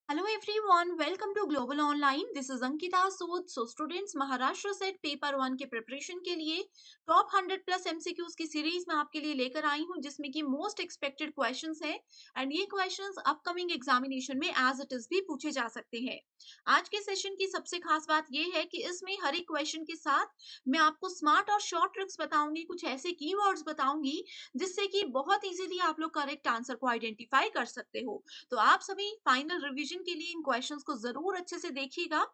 Hello everyone, welcome to Global Online. This is Ankita Sood. So students, Maharashtra set paper 1 के preparation के लिए top 100 plus MCQs की series में आपके लिए लेकर आई हूं, जिसमें कि मोस्ट एक्सपेक्टेड क्वेश्चंस हैं एंड ये क्वेश्चंस अपकमिंग एग्जामिनेशन में एज इट इज भी पूछे जा सकते हैं। आज के सेशन की सबसे खास बात यह है कि इसमें हर एक क्वेश्चन के साथ मैं आपको स्मार्ट और शॉर्ट ट्रिक्स बताऊंगी, कुछ ऐसे कीवर्ड्स बताऊंगी जिससे कि बहुत इजीली आप लोग करेक्ट आंसर को आइडेंटिफाई कर सकते हो। तो आप सभी फाइनल रिवीजन के लिए इन क्वेश्चंस को जरूर अच्छे से देखिएगा।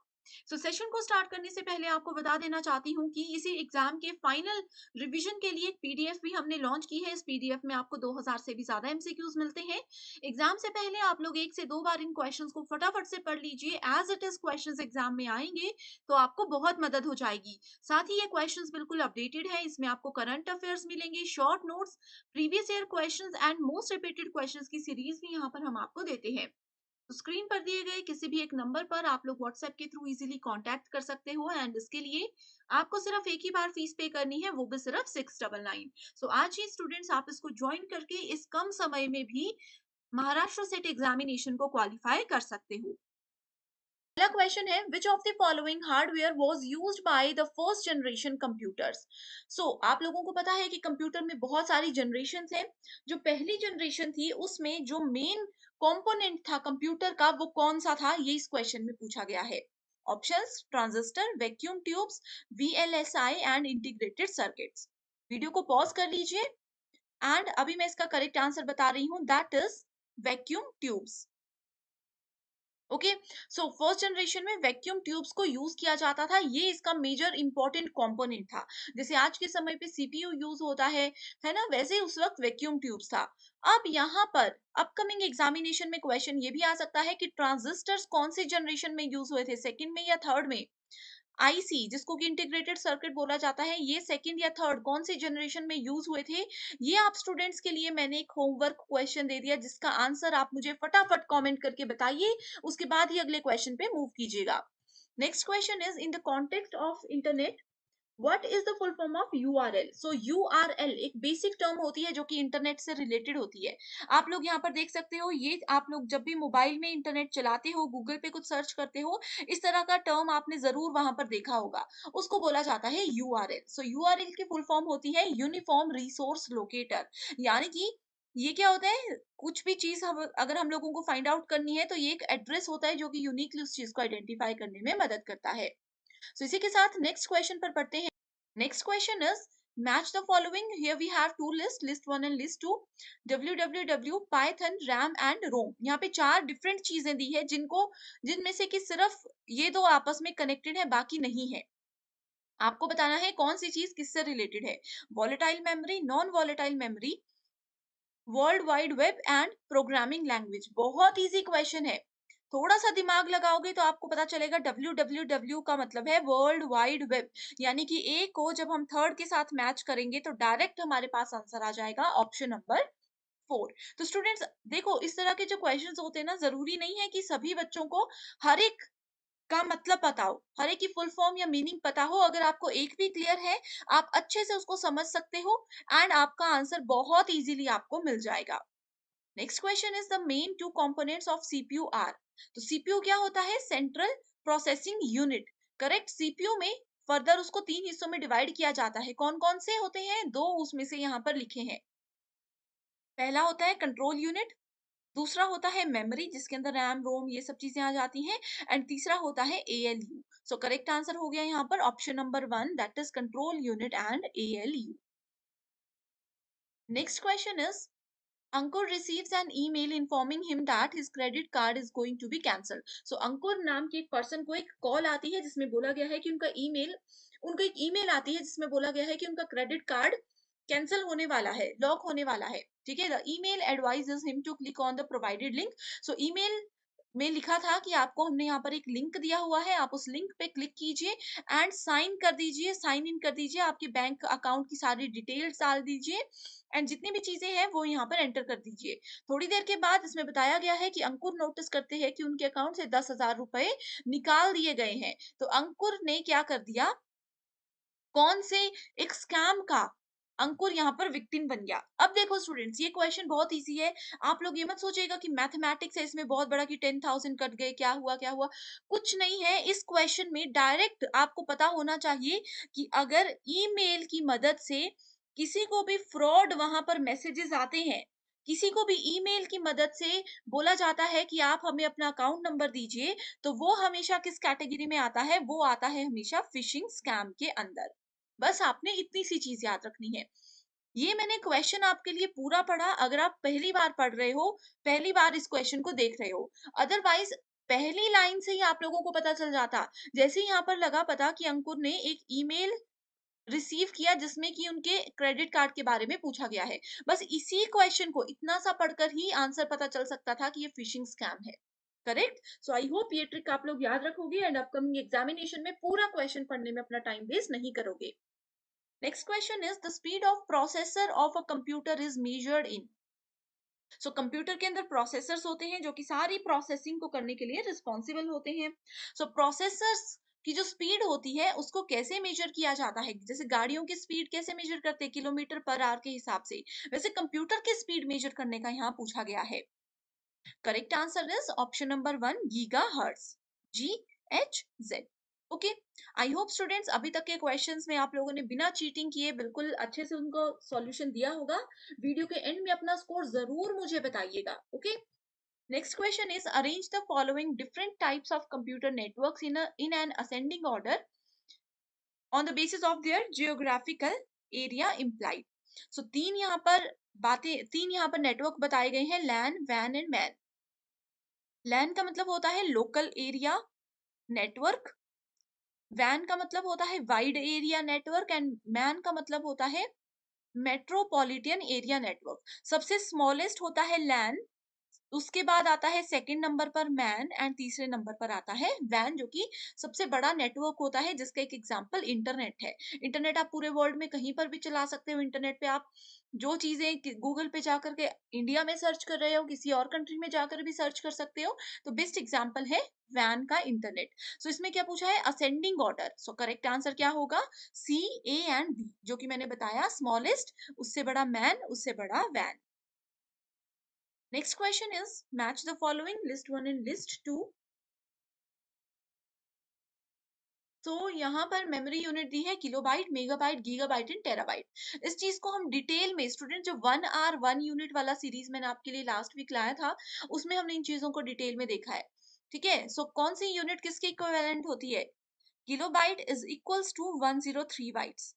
सेशन को स्टार्ट करने से पहले आपको बता देना चाहती हूँ कि इसी एग्जाम के फाइनल रिवीजन के लिए एक पीडीएफ भी हमने लॉन्च की है। इस पीडीएफ में आपको 2000 से भी ज्यादा एमसीक्यूज मिलते हैं। एग्जाम से पहले आप लोग 1 से 2 बार इन क्वेश्चंस को फटाफट से पढ़ लीजिए। As it is questions exam में आएंगे तो आपको बहुत मदद हो जाएगी। साथ ही ये क्वेश्चंस बिल्कुल अपडेटेड है। इसमें आपको करंट अफेयर्स मिलेंगे, short notes, previous year questions and most repeated questions की सीरीज भी यहाँ पर हम आपको देते हैं। तो स्क्रीन पर दिए गए किसी भी एक नंबर पर आप लोग व्हाट्सएप के थ्रू इजीली कांटेक्ट कर सकते हो एंड इसके लिए आपको सिर्फ एक ही बार फीस पे करनी है, वो भी सिर्फ 699। सो आज ही स्टूडेंट्स आप इसको ज्वाइन करके इस कम समय में भी महाराष्ट्र सेट एग्जामिनेशन को क्वालिफाई कर सकते हो। पहला क्वेश्चन है, which of the following hardware was used by the first generation computers. So आप लोगों को पता है कि कंप्यूटर में बहुत सारी जनरेशन हैं। जो पहली जनरेशन थी उसमें जो मेन कंपोनेंट था कंप्यूटर का वो कौन सा था, ये इस क्वेश्चन में पूछा गया है। Options, transistor, vacuum tubes, VLSI and integrated circuits. Video को पॉज कर लीजिए एंड अभी मैं इसका करेक्ट आंसर बता रही हूँ, that is vacuum tubes. Okay, so first generation में वैक्यूम ट्यूब्स को यूज किया जाता था, ये इसका मेजर इंपॉर्टेंट कंपोनेंट था। जैसे आज के समय पे सीपीयू यूज होता है ना, वैसे उस वक्त वैक्यूम ट्यूब्स था। अब यहाँ पर अपकमिंग एग्जामिनेशन में क्वेश्चन ये भी आ सकता है कि ट्रांजिस्टर्स कौन सी जनरेशन में यूज हुए थे, सेकंड में या थर्ड में। आईसी जिसको कि इंटीग्रेटेड सर्किट बोला जाता है, ये सेकंड या थर्ड कौन सी जनरेशन में यूज हुए थे। ये आप स्टूडेंट्स के लिए मैंने एक होमवर्क क्वेश्चन दे दिया, जिसका आंसर आप मुझे फटाफट कमेंट करके बताइए, उसके बाद ही अगले क्वेश्चन पे मूव कीजिएगा। Next question is, in the context of internet what is the full form of URL. So URL एक बेसिक टर्म होती है जो कि इंटरनेट से रिलेटेड होती है। आप लोग यहाँ पर देख सकते हो, ये आप लोग जब भी मोबाइल में इंटरनेट चलाते हो, गूगल पे कुछ सर्च करते हो, इस तरह का टर्म आपने जरूर वहां पर देखा होगा। उसको बोला जाता है यूआरएल। सो यूआरएल की फुल फॉर्म होती है यूनिफॉर्म रिसोर्स लोकेटर। यानी कि ये क्या होता है, कुछ भी चीज अगर हम लोगों को फाइंड आउट करनी है तो ये एक एड्रेस होता है जो कि यूनिकली उस चीज को आइडेंटिफाई करने में मदद करता है। So, इसी के साथ नेक्स्ट क्वेश्चन पर पढ़ते हैं। Next question is, match the following. Here we have two list, list 1 and list 2। www, Python, RAM and ROM. यहाँ पे 4 डिफरेंट चीजें दी है जिनमें से कि सिर्फ ये दो आपस में कनेक्टेड है, बाकी नहीं है। आपको बताना है कौन सी चीज किससे रिलेटेड है। Volatile memory, non volatile memory, world wide web and programming language. बहुत इजी क्वेश्चन है, थोड़ा सा दिमाग लगाओगे तो आपको पता चलेगा। www का मतलब है वर्ल्ड वाइड वेब, यानी कि ए को जब हम थर्ड के साथ मैच करेंगे तो डायरेक्ट हमारे पास आंसर आ जाएगा ऑप्शन नंबर 4। तो स्टूडेंट्स देखो, इस तरह के जो क्वेश्चंस होते हैं ना, जरूरी नहीं है कि सभी बच्चों को हर एक का मतलब पता हो, हर एक की फुल फॉर्म या मीनिंग पता हो। अगर आपको एक भी क्लियर है, आप अच्छे से उसको समझ सकते हो एंड आपका आंसर बहुत इजीली आपको मिल जाएगा। Next question is, the main two components of CPU are. तो सीपीयू क्या होता है, central processing unit. Correct, CPU में फर्दर उसको 3 हिस्सों में डिवाइड किया जाता है। कौन कौन से होते हैं, 2 उसमें से यहाँ पर लिखे हैं। पहला होता है कंट्रोल यूनिट, दूसरा होता है मेमोरी जिसके अंदर रैम रोम ये सब चीजें आ जाती हैं, एंड तीसरा होता है एएलयू। सो करेक्ट आंसर हो गया यहाँ पर option number 1, that is control unit and ALU. Next question is, Ankur receives an email informing him that his credit card is going to be cancelled. So अंकुर नाम के एक पर्सन को एक call आती है जिसमें बोला गया है कि उनको एक ईमेल आती है जिसमें बोला गया है कि उनका क्रेडिट कार्ड कैंसिल होने वाला है, लॉक होने वाला है। ठीक है, the email advises him to click on the provided link. So email में लिखा था कि आपको हमने यहाँ पर एक लिंक दिया हुआ है, आप उस लिंक पे क्लिक कीजिए एंड साइन कर दीजिए, साइन इन कर दीजिए, आपके बैंक अकाउंट की सारी डिटेल्स डाल दीजिए एंड जितनी भी चीजें हैं वो यहाँ पर एंटर कर दीजिए। थोड़ी देर के बाद इसमें बताया गया है कि अंकुर नोटिस करते हैं कि उनके अकाउंट से 10,000 रुपए निकाल दिए गए हैं। तो अंकुर ने क्या कर दिया, कौन से एक स्कैम का अंकुर यहाँ पर विक्टिम बन गया। अब देखो स्टूडेंट्स, ये क्वेश्चन बहुत इजी है। आप लोग ये मत सोचिएगा कि मैथमेटिक्स है इसमें बहुत बड़ा कि 10,000 कट गए, क्या हुआ क्या हुआ, कुछ नहीं है। इस क्वेश्चन में डायरेक्ट आपको पता होना चाहिए कि अगर ईमेल की मदद से किसी को भी फ्रॉड वहां पर मैसेजेस आते हैं, किसी को भी ईमेल की मदद से बोला जाता है कि आप हमें अपना अकाउंट नंबर दीजिए, तो वो हमेशा किस कैटेगरी में आता है? वो आता है हमेशा फिशिंग स्कैम के अंदर। बस आपने इतनी सी चीज याद रखनी है। ये मैंने क्वेश्चन आपके लिए पूरा पढ़ा, अगर आप पहली बार पढ़ रहे हो, पहली बार इस क्वेश्चन को देख रहे हो। अदरवाइज पहली लाइन से ही आप लोगों को पता चल जाता। जैसे ही यहाँ पर लगा पता कि अंकुर ने एक ईमेल रिसीव किया जिसमें कि उनके क्रेडिट कार्ड के बारे में पूछा गया है, बस इसी क्वेश्चन को इतना सा पढ़कर ही आंसर पता चल सकता था कि ये फिशिंग स्कैम है। करेक्ट? सो आई होप ये ट्रिक आप लोग याद रखोगे एंड अपकमिंग एग्जामिनेशन में पूरा क्वेश्चन पढ़ने में अपना टाइम वेस्ट नहीं करोगे। Next question is the speed of processor of a computer is measured in. So computer के अंदर प्रोसेसर्स होते हैं जो कि सारी प्रोसेसिंग को करने के लिए रिस्पॉन्सिबल होते हैं। So प्रोसेसर्स की जो स्पीड होती है उसको कैसे मेजर किया जाता है? जैसे गाड़ियों की स्पीड कैसे मेजर करते हैं? किलोमीटर पर आवर के हिसाब से। वैसे कंप्यूटर की स्पीड मेजर करने का यहाँ पूछा गया है। Correct answer is option number 1 gigahertz, GHz। Okay, I hope students अभी तक के क्वेश्चंस में आप लोगों ने बिना चीटिंग किए बिल्कुल अच्छे से उनको सॉल्यूशन दिया होगा। वीडियो के एंड में अपना स्कोर जरूर मुझे बताइएगा। Okay, next question is arrange the following different types of computer networks in an ascending order on the basis of their geographical area implied. So तीन यहाँ पर नेटवर्क बताए गए हैं, लैन, वैन एंड मैन। लैन का मतलब होता है लोकल एरिया नेटवर्क, वैन का मतलब होता है wide area network and man का मतलब होता है मेट्रोपॉलिटन एरिया नेटवर्क। सबसे स्मॉलेस्ट होता है लैन, उसके बाद आता है सेकंड नंबर पर मैन एंड तीसरे नंबर पर आता है वैन, जो कि सबसे बड़ा नेटवर्क होता है, जिसका एक एग्जांपल इंटरनेट है। इंटरनेट आप पूरे वर्ल्ड में कहीं पर भी चला सकते हो। इंटरनेट पे आप जो चीजें गूगल पे जाकर के इंडिया में सर्च कर रहे हो, किसी और कंट्री में जाकर भी सर्च कर सकते हो। तो बेस्ट एग्जांपल है वैन का इंटरनेट। सो इसमें क्या पूछा है? Ascending order. सो करेक्ट आंसर क्या होगा? C, A एंड B, जो कि मैंने बताया, स्मॉलेस्ट, उससे बड़ा मैन, उससे बड़ा van. Next question is match the following, list 1 and list 2. तो यहाँ पर मेमोरी यूनिट दी है kilobyte, megabyte, gigabyte and terabyte. इस चीज को हम डिटेल में स्टूडेंट, जो 1 आवर 1 यूनिट वाला सीरीज मैंने आपके लिए लास्ट वीक लाया था, उसमें हमने इन चीजों को डिटेल में देखा है। ठीक है, सो कौन सी यूनिट किसके इक्विवेलेंट होती है? Kilobyte is equals to 103 bytes.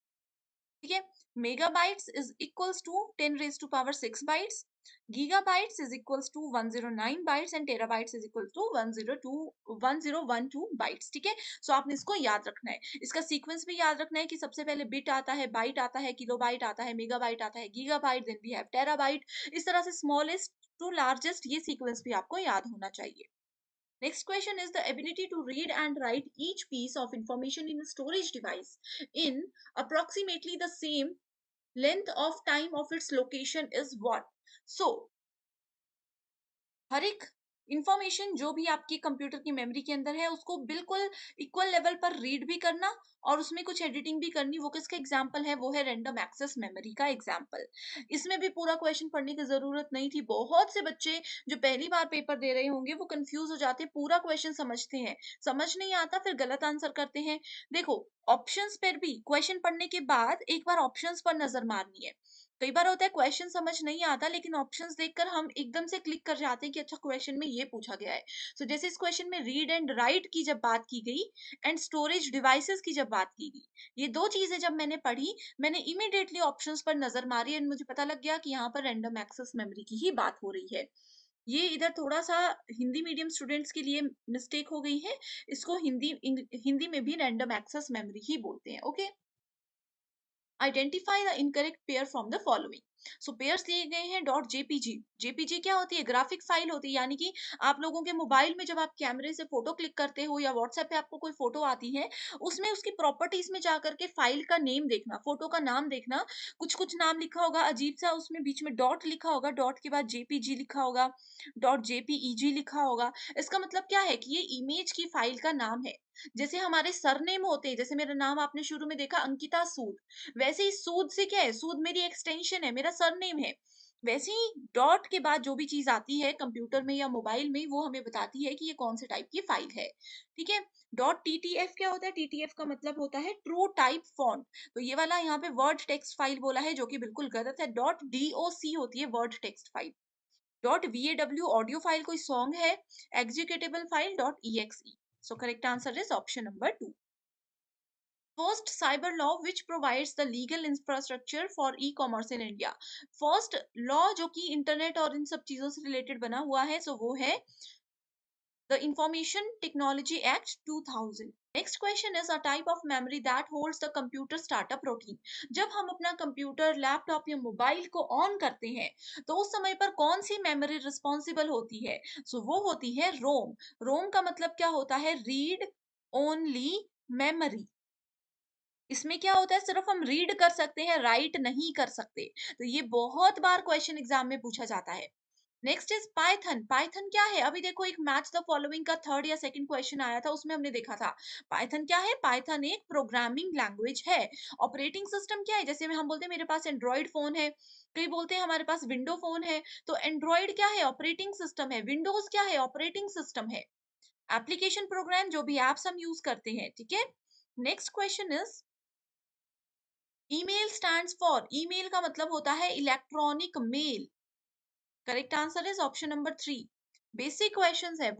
ठीक है, megabytes is equals to 10⁶ bytes, gigabytes is equals to 109 bytes and terabytes is equals to 1012 bytes। ठीक है, सो आपने इसको याद रखना है। इसका सीक्वेंस भी याद रखना है कि सबसे पहले बिट आता है, बाइट आता है, किलोबाइट आता है, मेगाबाइट आता है, gigabyte, then we have terabyte. इस तरह से स्मॉलेस्ट टू लार्जेस्ट ये सीक्वेंस भी आपको याद होना चाहिए। Next question is the ability to read and write each piece of information in a storage device in approximately the same length of time of its location is what? So हर एक information जो भी आपकी computer की memory के अंदर है उसको बिल्कुल इक्वल लेवल पर रीड भी करना और उसमें कुछ एडिटिंग भी करनी। वो किसका एग्जांपल है? वो है रैंडम एक्सेस मेमोरी का एग्जांपल। इसमें भी पूरा क्वेश्चन पढ़ने की जरूरत नहीं थी। बहुत से बच्चे जो पहली बार पेपर दे रहे होंगे वो कंफ्यूज हो जाते हैं, पूरा क्वेश्चन समझते हैं, समझ नहीं आता, फिर गलत आंसर करते हैं। देखो, ऑप्शंस पर भी क्वेश्चन पढ़ने के बाद एक बार ऑप्शंस पर नजर मारनी है। कई बार होता है क्वेश्चन समझ नहीं आता लेकिन ऑप्शंस देखकर हम एकदम से क्लिक कर जाते हैं कि अच्छा क्वेश्चन में ये पूछा गया है। सो जैसे इस क्वेश्चन में रीड एंड राइट की जब बात की गई एंड स्टोरेज डिवाइसेस की जब बात की गई, ये दो चीजें जब मैंने पढ़ी, मैंने इमीडिएटली ऑप्शंस पर नजर मारी एंड मुझे पता लग गया कि यहाँ पर रैंडम एक्सेस मेमोरी की ही बात हो रही है। ये इधर थोड़ा सा हिंदी मीडियम स्टूडेंट्स के लिए मिस्टेक हो गई है। इसको हिंदी में भी रैंडम एक्सेस मेमोरी ही बोलते हैं। Okay, identify the incorrect pair from the following. So pairs दिए गए हैं डॉट जेपीजी। जेपीजी क्या होती है? ग्राफिक फाइल होती है, यानी कि आप लोगों के मोबाइल में जब आप कैमरे से फोटो क्लिक करते हो या व्हाट्सएप पे आपको कोई फोटो आती है, उसमें उसकी प्रॉपर्टीज में जाकर के फाइल का नेम देखना, फोटो का नाम देखना, कुछ कुछ नाम लिखा होगा अजीब सा, उसमें बीच में डॉट लिखा होगा, डॉट के बाद जेपीजी लिखा होगा, डॉट जेपीईजी लिखा होगा। इसका मतलब क्या है कि ये इमेज की फाइल का नाम है। जैसे हमारे सरनेम होते हैं, जैसे मेरा नाम आपने शुरू में देखा अंकिता सूद, वैसे ही सूद से क्या है? सूद मेरी एक्सटेंशन है, मेरा सरनेम है। वैसे ही डॉट के बाद जो भी चीज आती है कंप्यूटर में या मोबाइल में, वो हमें बताती है कि ये कौन से टाइप की फाइल है। ठीक है। डॉट टीटीएफ क्या होता है? टीटीएफ का मतलब होता है ट्रू टाइप फॉन्ट। तो ये वाला यहाँ पे वर्ड टेक्स्ट फाइल बोला है, जो कि बिल्कुल गलत है। डॉट डीओसी होती है word text file. Dot V A W audio file कोई सॉन्ग है। Executable file dot E X E. So correct answer is option number 2। First cyber law which provides the legal infrastructure for e-commerce in India। First law जो कि internet और इन सब चीजों से related बना हुआ है, सो वो है the information technology act 2000। Next question is a type of memory that holds the computer startup routine. जब हम अपना कंप्यूटर, लैपटॉप या मोबाइल को ऑन करते हैं, तो उस समय पर कौन सी मेमोरी रिस्पॉन्सिबल होती है? सो वो होती है रोम। रोम का मतलब क्या होता है? Read only memory. इसमें क्या होता है? सिर्फ हम रीड कर सकते हैं, राइट नहीं कर सकते। तो ये बहुत बार क्वेश्चन एग्जाम में पूछा जाता है। Next is Python. पाइथन क्या है? अभी देखो, एक मैच द फॉलोइंग का थर्ड या सेकंड क्वेश्चन आया था, उसमें हमने देखा था पाइथन क्या है। पाइथन एक प्रोग्रामिंग लैंग्वेज है। ऑपरेटिंग सिस्टम क्या है? जैसे में हम बोलते हैं मेरे पास एंड्रॉइड फोन है, कई बोलते हैं हमारे पास विंडो फोन है। तो एंड्रॉइड क्या है? ऑपरेटिंग सिस्टम है। विंडोज क्या है? ऑपरेटिंग सिस्टम है। एप्लीकेशन प्रोग्राम जो भी एप्स हम यूज करते हैं। ठीक है। Next question is email stands for. Email का मतलब होता है electronic mail. Correct answer is option number 3। Basic questions है।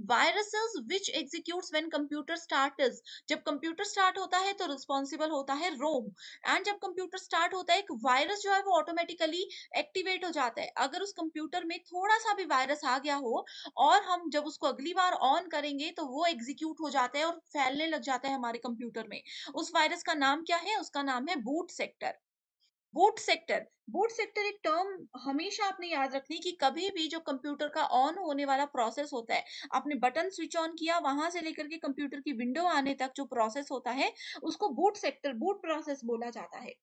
Viruses which executes when computer start is. जब कंप्यूटर स्टार्ट होता है तो रिस्पॉन्सिबल होता है रोम। एंड जब कंप्यूटर स्टार्ट होता है, एक वायरस जो है वो ऑटोमेटिकली एक्टिवेट हो जाता है। अगर उस कंप्यूटर में थोड़ा सा भी वायरस आ गया हो और हम जब उसको अगली बार ऑन करेंगे, तो वो एग्जीक्यूट हो जाता है और फैलने लग जाता है हमारे कंप्यूटर में। उस वायरस का नाम क्या है? उसका नाम है boot sector. Boot sector. Boot sector एक टर्म हमेशा आपने याद रखनी कि कभी भी जो कंप्यूटर का ऑन होने वाला प्रोसेस होता है, आपने बटन स्विच ऑन किया, वहां से लेकर के कंप्यूटर की विंडो आने तक जो प्रोसेस होता है, उसको बूट सेक्टर, बूट प्रोसेस बोला जाता है।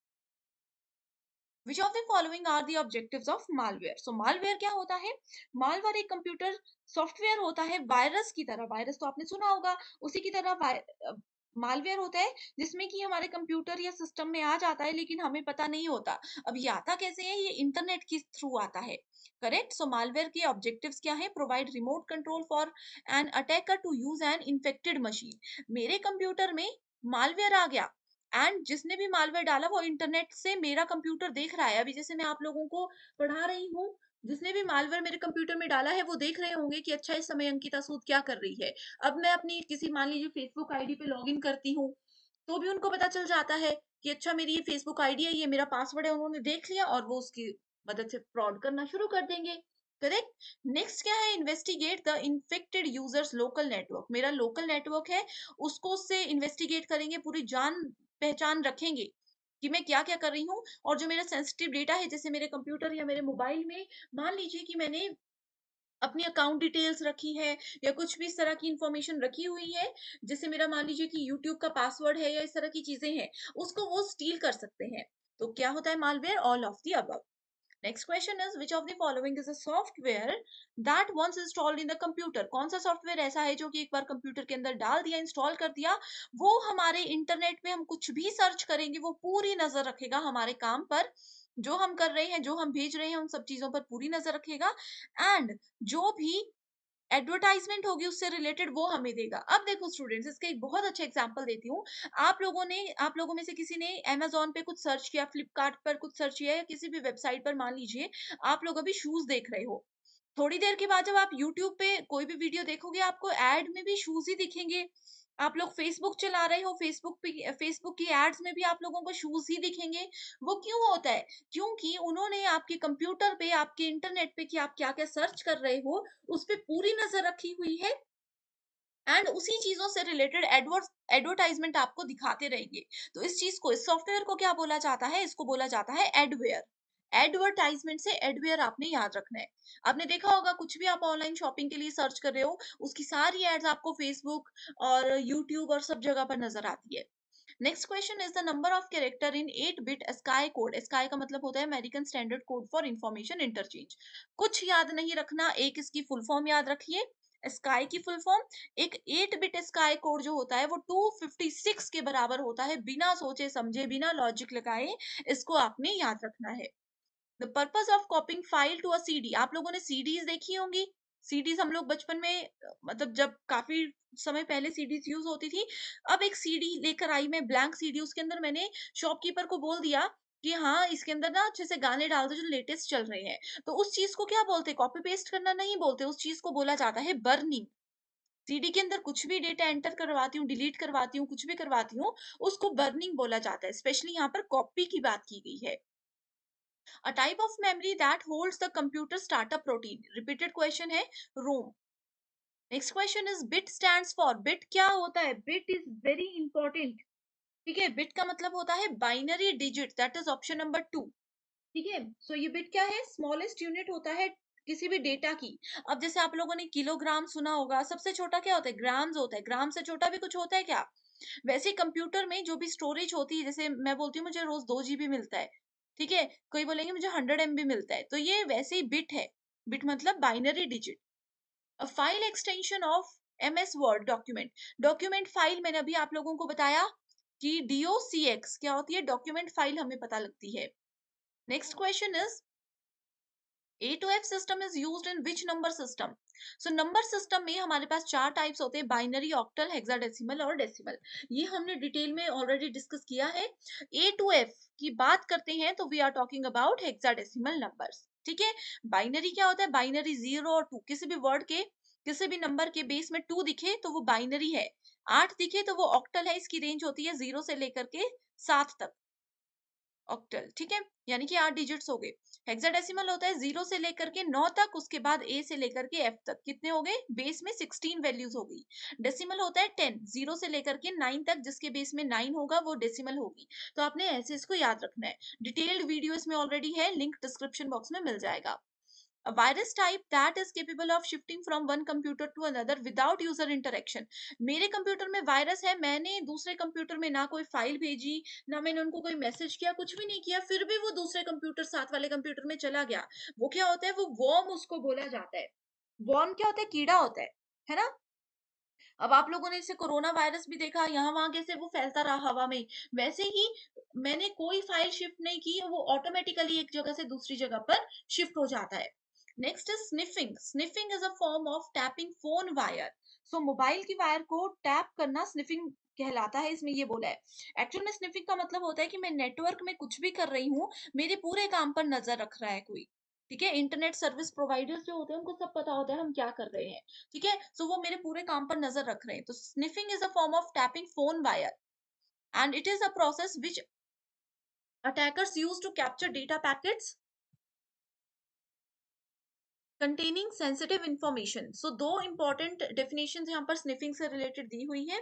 Which of the following are the objectives of malware. So malware क्या होता है? मालवेयर एक कंप्यूटर सॉफ्टवेयर होता है वायरस की तरह। वायरस तो आपने सुना होगा, उसी की तरह मालवेयर होता है, जिसमें कि हमारे कंप्यूटर या सिस्टम में आ जाता है, लेकिन हमें पता नहीं होता। अब ये आता कैसे है? ये इंटरनेट के थ्रू आता है। करेक्ट। सो मालवेयर के ऑब्जेक्टिव्स क्या है? Provide remote control for an attacker to use an infected machine. मेरे कंप्यूटर में मालवेयर आ गया, एंड जिसने भी मालवेयर डाला वो इंटरनेट से मेरा कंप्यूटर देख रहा है। अभी जैसे मैं आप लोगों को पढ़ा रही हूँ, जिसने भी मालवेयर मेरे कंप्यूटर में डाला है, वो देख रहे होंगे कि अच्छा इस समय अंकिता सूद क्या कर रही है। अब मैं अपनी किसी, मान लीजिए, फेसबुक आईडी पे लॉगिन करती हूँ, तो भी उनको पता चल जाता है कि अच्छा मेरी ये फेसबुक आईडी है, ये मेरा पासवर्ड है, उन्होंने देख लिया और वो उसकी मदद से फ्रॉड करना शुरू कर देंगे। करेक्ट। नेक्स्ट क्या है? Investigate the infected users local network. मेरा लोकल नेटवर्क है, उसको उससे इन्वेस्टिगेट करेंगे, पूरी जान पहचान रखेंगे कि मैं क्या क्या कर रही हूँ। और जो मेरा सेंसिटिव डेटा है, जैसे मेरे कंप्यूटर या मेरे मोबाइल में, मान लीजिए कि मैंने अपनी अकाउंट डिटेल्स रखी है या कुछ भी इस तरह की इंफॉर्मेशन रखी हुई है, जैसे मेरा मान लीजिए कि यूट्यूब का पासवर्ड है या इस तरह की चीजें हैं, उसको वो स्टील कर सकते हैं। तो क्या होता है? Malware. All of the above. Next question is which of the following is a software that once installed in the computer. कौन सा सॉफ्टवेयर ऐसा है जो कि एक बार कंप्यूटर के अंदर डाल दिया, इंस्टॉल कर दिया, वो हमारे इंटरनेट पे हम कुछ भी सर्च करेंगे, वो पूरी नजर रखेगा हमारे काम पर, जो हम कर रहे हैं, जो हम भेज रहे हैं, उन सब चीजों पर पूरी नजर रखेगा। एंड जो भी एडवर्टाइजमेंट होगी उससे रिलेटेड, वो हमें देगा। अब देखो स्टूडेंट्स, इसका एक बहुत अच्छा एग्जांपल देती हूँ। आप लोगों में से किसी ने अमेजोन पे कुछ सर्च किया, फ्लिपकार्ट पर कुछ सर्च किया, या किसी भी वेबसाइट पर, मान लीजिए आप लोग अभी शूज देख रहे हो, थोड़ी देर के बाद जब आप यूट्यूब पे कोई भी वीडियो देखोगे, आपको एड में भी शूज ही दिखेंगे। आप लोग फेसबुक चला रहे हो, फेसबुक की एड्स में भी आप लोगों को शूज ही दिखेंगे। वो क्यों होता है? क्योंकि उन्होंने आपके कंप्यूटर पे, आपके इंटरनेट पे, कि आप क्या क्या सर्च कर रहे हो, उस पे पूरी नजर रखी हुई है। एंड उसी चीजों से रिलेटेड एडवर्टाइजमेंट आपको दिखाते रहेंगे। तो इस चीज को, इस सॉफ्टवेयर को क्या बोला जाता है? इसको बोला जाता है एडवेयर। एडवर्टाइजमेंट से एडवेयर आपने याद रखना है। आपने देखा होगा कुछ भी आप ऑनलाइन शॉपिंग के लिए सर्च कर रहे हो, उसकी सारी एड्स आपको फेसबुक और यूट्यूब और सब जगह पर नजर आती है। Next question is the number of character in 8 bit sky code. Sky का मतलब होता है American standard code for information interchange. कुछ याद नहीं रखना, एक इसकी फुल फॉर्म याद रखिए। स्काई की फुल फॉर्म, एक 8 बिट स्काई कोड जो होता है वो 256 के बराबर होता है। बिना सोचे समझे, बिना लॉजिक लगाए इसको आपने याद रखना है। The purpose of copying file to a CD. आप लोगों ने सीडीज देखी होंगी। सीडीज हम लोग बचपन में मतलब जब काफी समय पहले सीडीज यूज होती थी। अब एक सीडी लेकर आई मैं, ब्लैंक सीडी, उसके अंदर मैंने शॉपकीपर को बोल दिया कि हाँ इसके अंदर ना अच्छे से गाने डाल दो जो लेटेस्ट चल रहे हैं। तो उस चीज को क्या बोलते हैं? कॉपी पेस्ट करना नहीं बोलते, उस चीज को बोला जाता है बर्निंग। सीडी के अंदर कुछ भी डेटा एंटर करवाती हूँ, डिलीट करवाती हूँ, कुछ भी करवाती हूँ, उसको बर्निंग बोला जाता है। स्पेशली यहाँ पर कॉपी की बात की गई है। A type of memory that holds the computer startup routine. Repeated question है ROM. Next question is bit stands for. Bit क्या होता है? Bit is very important. ठीक है, bit का मतलब होता है binary digit. That is option number 2. ठीक है, so ये bit क्या है? Smallest unit होता है किसी भी डेटा की। अब जैसे आप लोगों ने किलोग्राम सुना होगा, सबसे छोटा क्या होता है? ग्राम्स होता है। ग्राम से छोटा भी कुछ होता है क्या? वैसे कंप्यूटर में जो भी स्टोरेज होती है, जैसे मैं बोलती हूँ मुझे रोज 2 GB मिलता है, ठीक है, कोई बोलेंगे मुझे 100 MB मिलता है, तो ये वैसे ही बिट है। बिट मतलब binary digit. A file extension of MS word document. Document file मैंने अभी आप लोगों को बताया कि DOCX क्या होती है, डॉक्यूमेंट फाइल हमें पता लगती है। Next question is A to F system is used in which number system? So number system में हमारे पास 4 टाइप्स होते हैं, बाइनरी, ऑक्टल, हेक्साडेसिमल और डेसिमल। ये हमने डिटेल में ऑलरेडी डिस्कस किया है। A to F की बात करते हैं तो we are talking about hexadecimal numbers. ठीक है, बाइनरी क्या होता है? बाइनरी 0 और 2, किसी भी वर्ड के किसी भी नंबर के बेस में 2 दिखे तो वो बाइनरी है, 8 दिखे तो वो ऑक्टल है। इसकी रेंज होती है 0 से लेकर के 7 तक, ऑक्टल। ठीक है, यानी कि 8 डिजिट्स हो गए। हेक्साडेसिमल होता है 0 से लेकर के 9 तक, उसके बाद A से लेकर के F तक। कितने हो गए? बेस में 16 वैल्यूज हो गई। डेसिमल होता है 10, 0 से लेकर के 9 तक, जिसके बेस में 9 होगा वो डेसिमल होगी। तो आपने ऐसे इसको याद रखना है। डिटेल्ड वीडियो इसमें ऑलरेडी है, लिंक डिस्क्रिप्शन बॉक्स में मिल जाएगा। A virus type that is capable of shifting from one computer to another without user interaction. मेरे कंप्यूटर में वायरस है, मैंने दूसरे कंप्यूटर में ना कोई फाइल भेजी, ना मैंने उनको कोई मैसेज किया, कुछ भी नहीं किया, फिर भी वो दूसरे कंप्यूटर, साथ वाले कंप्यूटर में चला गया। वो क्या होता है? वो वॉर्म उसको बोला जाता है। वॉर्म क्या होता है? कीड़ा होता है ना? अब आप लोगों ने इसे कोरोना वायरस भी देखा, यहाँ वहां कैसे वो फैलता रहा हवा में। वैसे ही मैंने कोई फाइल शिफ्ट नहीं की, वो ऑटोमेटिकली एक जगह से दूसरी जगह पर शिफ्ट हो जाता है। Next is sniffing. Sniffing is a form of tapping phone wire. So mobile की वायर को टैप करना स्निफिंग कहलाता है। इसमें ये बोला है, एक्चुअल में स्निफिंग का मतलब होता है कि मैं नेटवर्क में कुछ भी कर रही हूँ, मेरे पूरे काम पर नजर रख रहा है कोई। ठीक है, इंटरनेट सर्विस प्रोवाइडर्स जो होते हैं उनको सब पता होता है हम क्या कर रहे हैं। ठीक है, सो वो मेरे पूरे काम पर नजर रख रहे हैं। तो sniffing is a form of tapping phone wire and it is a process which attackers use to capture data packets containing sensitive information. So दो इंपॉर्टेंट डेफिनेशन यहाँ पर स्निफिंग से रिलेटेड दी हुई है।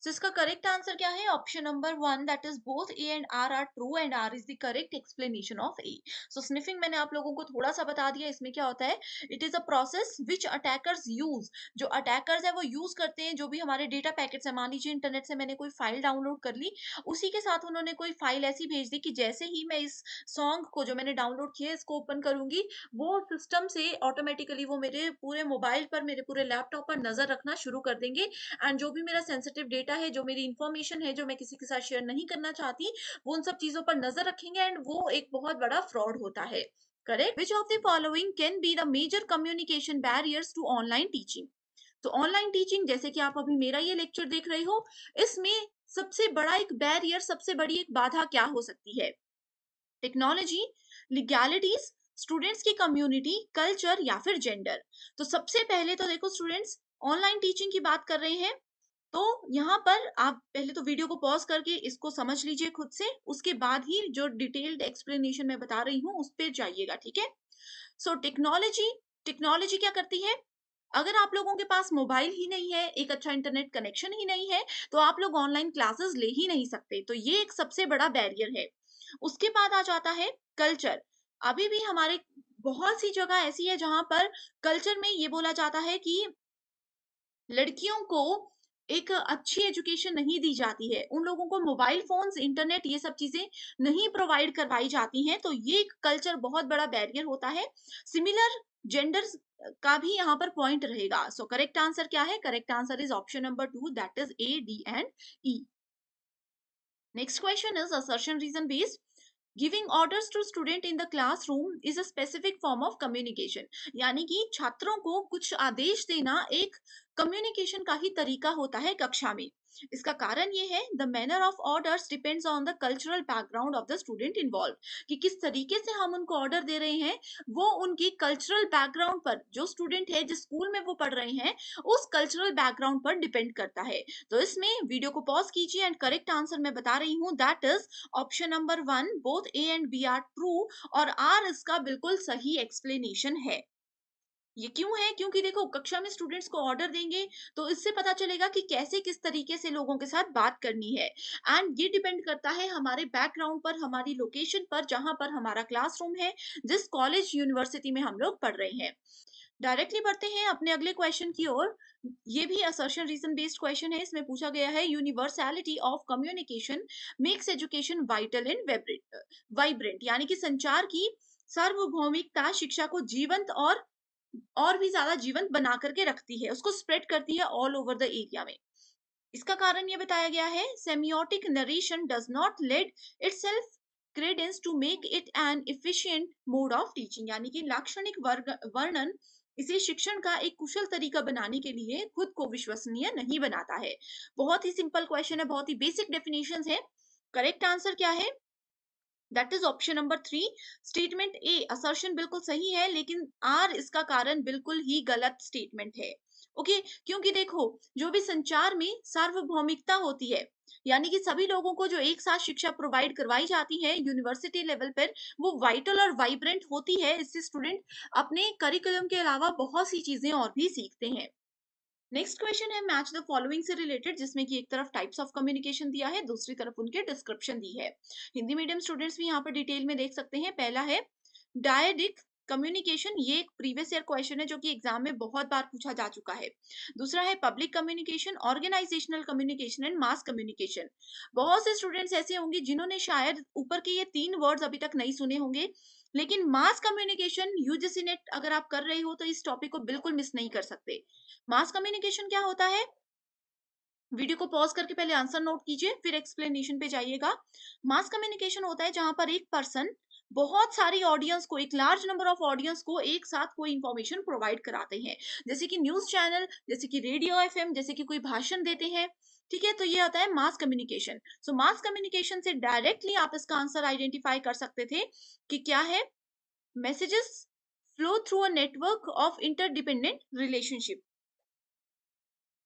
सो इसका करेक्ट आंसर क्या है? Option number 1, that is both A and R are true and R is the correct explanation of A. So sniffing मैंने आप लोगों को थोड़ा सा बता दिया। इसमें क्या होता है? It is a process which attackers use, जो अटैकर्स है वो यूज करते हैं जो भी हमारे डेटा पैकेट्स है। मान लीजिए इंटरनेट से मैंने कोई फाइल डाउनलोड कर ली, उसी के साथ उन्होंने कोई फाइल ऐसी भेज दी कि जैसे ही मैं इस सॉन्ग को जो मैंने डाउनलोड किया है इसको ओपन करूंगी, वो सिस्टम से ऑटोमेटिकली वो मेरे पूरे मोबाइल पर, मेरे पूरे लैपटॉप पर नजर रखना शुरू कर देंगे। एंड जो भी मेरा सेंसिटिव डेटा है, जो मेरी इंफॉर्मेशन है, जो मैं किसी के साथ शेयर नहीं करना चाहती, वो उन सब चीजों पर नजर रखेंगे एंड वो एक बहुत बड़ा फ्रॉड होता है। Correct? Which of the following can be the major communication barriers to online teaching? तो ऑनलाइन टीचिंग, जैसे कि आप अभी मेरा ये लेक्चर देख रहे हो, इसमें सबसे बड़ा एक बैरियर, सबसे बड़ी एक बाधा क्या हो सकती है? टेक्नोलॉजी, लीगैलिटीज, स्टूडेंट्स की कम्युनिटी, कल्चर या फिर जेंडर। तो सबसे पहले तो देखो स्टूडेंट्स, ऑनलाइन टीचिंग की बात कर रहे हैं, तो यहाँ पर आप पहले तो वीडियो को पॉज करके इसको समझ लीजिए खुद से, उसके बाद ही जो डिटेल्ड एक्सप्लेनेशन मैं बता रही हूँ उस पर जाइएगा। ठीक है, सो टेक्नोलॉजी, टेक्नोलॉजी क्या करती है? अगर आप लोगों के पास मोबाइल ही नहीं है, एक अच्छा इंटरनेट कनेक्शन ही नहीं है, तो आप लोग ऑनलाइन क्लासेस ले ही नहीं सकते। तो ये एक सबसे बड़ा बैरियर है। उसके बाद आ जाता है कल्चर। अभी भी हमारे बहुत सी जगह ऐसी है जहां पर कल्चर में ये बोला जाता है कि लड़कियों को एक अच्छी एजुकेशन नहीं दी जाती है, उन लोगों को मोबाइल फोन्स, इंटरनेट, ये सब चीजें नहीं प्रोवाइड करवाई जाती हैं, तो ये कल्चर बहुत बड़ा बैरियर होता है। सिमिलर जेंडर्स का भी यहाँ पर पॉइंट रहेगा। सो करेक्ट आंसर क्या है? Correct answer is option number 2, that is A, D and E. Next question is assertion reason based. Giving orders to student in the classroom is a specific form of communication. यानी कि छात्रों को कुछ आदेश देना एक communication का ही तरीका होता है कक्षा में। इसका कारण ये है, the manner of orders depends on the cultural background of the student involve, कि किस तरीके से हम उनको ऑर्डर दे रहे हैं वो उनकी कल्चरल बैकग्राउंड पर, जो स्टूडेंट है जिस स्कूल में वो पढ़ रहे हैं उस कल्चरल बैकग्राउंड पर डिपेंड करता है। तो इसमें वीडियो को पॉज कीजिए एंड करेक्ट आंसर मैं बता रही हूँ, that is option number 1, both A and B are true, और आर इसका बिल्कुल सही एक्सप्लेनेशन है। ये क्यों है? क्योंकि देखो, कक्षा में स्टूडेंट्स को ऑर्डर देंगे तो इससे पता चलेगा कि कैसे किस तरीके से लोगों के साथ बात करनी है, एंड ये डिपेंड करता है हमारे बैकग्राउंड पर, हमारी लोकेशन पर, जहां पर हमारा क्लासरूम है, जिस कॉलेज यूनिवर्सिटी में हम लोग पढ़ रहे हैं। डायरेक्टली बढ़ते हैं अपने अगले क्वेश्चन की ओर। ये भी असर्शन रीजन बेस्ड क्वेश्चन है। इसमें पूछा गया है, universality of communication makes education vital and vibrant, यानी कि संचार की सार्वभौमिकता शिक्षा को जीवंत और भी ज्यादा जीवंत बना करके रखती है, उसको स्प्रेड करती है ऑल ओवर द एरिया में। इसका कारण ये बताया गया है, semiotic narration does not lend itself credence to make it an efficient mode of teaching, यानी कि लाक्षणिक वर्णन इसे शिक्षण का एक कुशल तरीका बनाने के लिए खुद को विश्वसनीय नहीं बनाता है। बहुत ही सिंपल क्वेश्चन है, बहुत ही बेसिक डेफिनेशंस है। करेक्ट आंसर क्या है? That is option number 3, statement A. Assertion बिल्कुल सही है, लेकिन आर इसका कारण बिल्कुल ही गलत स्टेटमेंट है। ओके क्योंकि देखो, जो भी संचार में सार्वभौमिकता होती है, यानी कि सभी लोगों को जो एक साथ शिक्षा प्रोवाइड करवाई जाती है यूनिवर्सिटी लेवल पर, वो वाइटल और वाइब्रेंट होती है। इससे स्टूडेंट अपने करिकुलम के अलावा बहुत सी चीजें और भी सीखते हैं। नेक्स्ट क्वेश्चन है मैच द फॉलोइंग से रिलेटेड, जिसमें कि एक तरफ टाइप्स ऑफ कम्युनिकेशन दिया है, दूसरी तरफ उनके डिस्क्रिप्शन दी है। हिंदी मीडियम स्टूडेंट्स भी यहाँ पर डिटेल में देख सकते हैं। पहला है डायडिक कम्युनिकेशन, ये एक प्रीवियस ईयर क्वेश्चन है जो कि एग्जाम में बहुत बार पूछा जा चुका है। दूसरा है public communication, organisational communication and mass communication. बहुत से स्टूडेंट्स ऐसे होंगे जिन्होंने शायद ऊपर के ये 3 वर्ड्स अभी तक नहीं सुने होंगे, लेकिन मास कम्युनिकेशन यूजीसी नेट अगर आप कर रहे हो तो इस टॉपिक को बिल्कुल मिस नहीं कर सकते। मास कम्युनिकेशन क्या होता है? वीडियो को पॉज करके पहले आंसर नोट कीजिए, फिर एक्सप्लेनेशन पे जाइएगा। मास कम्युनिकेशन होता है जहां पर एक पर्सन बहुत सारी ऑडियंस को, एक लार्ज नंबर ऑफ ऑडियंस को एक साथ कोई इंफॉर्मेशन प्रोवाइड कराते हैं, जैसे कि न्यूज चैनल, जैसे कि रेडियो एफएम, जैसे कि कोई भाषण देते हैं। ठीक है, तो ये आता है मास कम्युनिकेशन। सो मास कम्युनिकेशन से डायरेक्टली आप इसका आंसर आइडेंटिफाई कर सकते थे कि क्या है, messages flow through a network of interdependent relationship.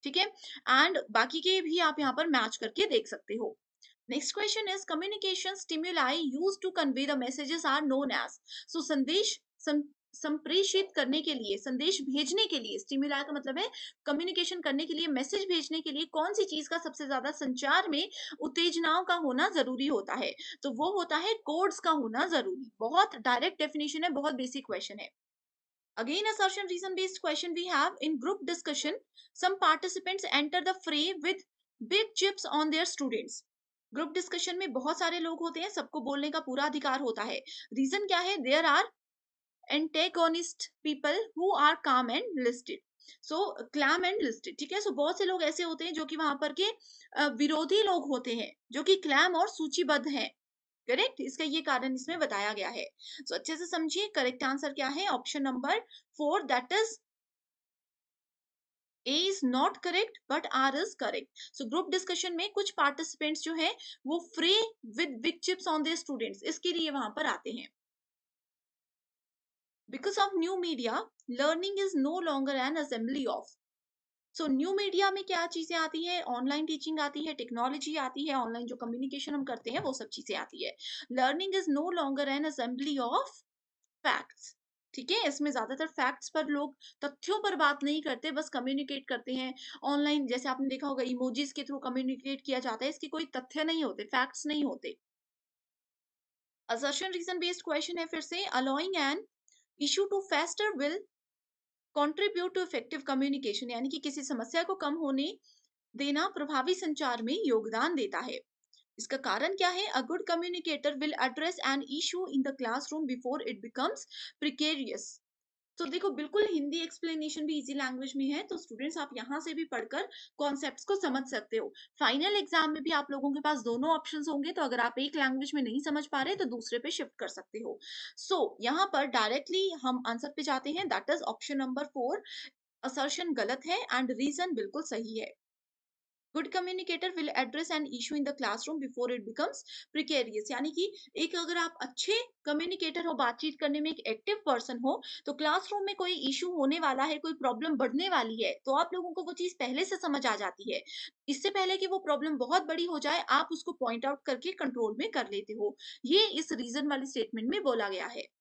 ठीक है, एंड बाकी के भी आप यहाँ पर मैच करके देख सकते हो। Next question is communication stimuli used to convey the messages are known as. So संदेश संप्रेषित करने के लिए, संदेश भेजने के लिए, स्टिमुलाई का मतलब है कम्युनिकेशन करने के लिए, मैसेज भेजने के लिए कौन सी चीज का सबसे ज्यादा संचार में उत्तेजनाओं का होना जरूरी होता है? तो वो होता है कोड्स का होना जरूरी। बहुत डायरेक्ट डेफिनेशन है, बहुत बेसिक क्वेश्चन है। Again, assertion reason based question we have. In group discussion, some participants enter the fray with big chips on their students. Group discussion में बहुत सारे लोग होते हैं, सबको बोलने का पूरा अधिकार होता है। रीजन क्या है? There are antagonist people who are calm and listed. So calm and listed, ठीक है। सो बहुत से लोग ऐसे होते हैं जो कि वहां पर के विरोधी लोग होते हैं, जो कि क्लैम और सूचीबद्ध हैं। करेक्ट, इसका ये कारण इसमें बताया गया है। सो अच्छे से समझिए, करेक्ट आंसर क्या है? Option number 4, that is A is not correct but R is correct. So group discussion में कुछ पार्टिसिपेंट्स जो है वो free with big chips on their students, इसके लिए वहां पर आते हैं। Because of new media learning is no longer an assembly of. So new media में क्या चीजें आती है? ऑनलाइन टीचिंग आती है, टेक्नोलॉजी आती है, ऑनलाइन जो कम्युनिकेशन हम करते हैं वो सब चीजें आती है। Learning is no longer an assembly of facts. ठीक है, इसमें ज्यादातर फैक्ट्स पर लोग, तथ्यों पर बात नहीं करते, बस कम्युनिकेट करते हैं। ऑनलाइन जैसे आपने देखा होगा इमोजीज के थ्रू कम्युनिकेट किया जाता है, इसके कोई तथ्य नहीं होते, फैक्ट्स नहीं होते। असर्शन रीजन बेस्ड क्वेश्चन है फिर से, allowing an issue to fester will contribute to effective communication, यानी कि किसी समस्या को कम होने देना प्रभावी संचार में योगदान देता है। इसका कारण क्या है? A good communicator will address an issue in the classroom before it becomes precarious. तो देखो, बिल्कुल हिंदी एक्सप्लेनेशन भी इजी लैंग्वेज में है, तो स्टूडेंट्स आप यहाँ से भी पढ़कर कॉन्सेप्ट्स को समझ सकते हो। फाइनल एग्जाम में भी आप लोगों के पास दोनों ऑप्शंस होंगे, तो अगर आप एक लैंग्वेज में नहीं समझ पा रहे तो दूसरे पे शिफ्ट कर सकते हो। यहाँ पर डायरेक्टली हम आंसर पे जाते हैं, that is option number 4। Assertion गलत है एंड रीजन बिल्कुल सही है। Good communicator will address an issue in the classroom before it becomes precarious, यानी कि एक अगर आप अच्छे कम्युनिकेटर हो, बातचीत करने में एक एक्टिव पर्सन हो, तो क्लासरूम में कोई इशू होने वाला है, कोई प्रॉब्लम बढ़ने वाली है, तो आप लोगों को वो चीज पहले से समझ आ जाती है। इससे पहले कि वो प्रॉब्लम बहुत बड़ी हो जाए, आप उसको पॉइंट आउट करके कंट्रोल में कर लेते हो। ये इस रीजन वाली स्टेटमेंट में बोला गया है।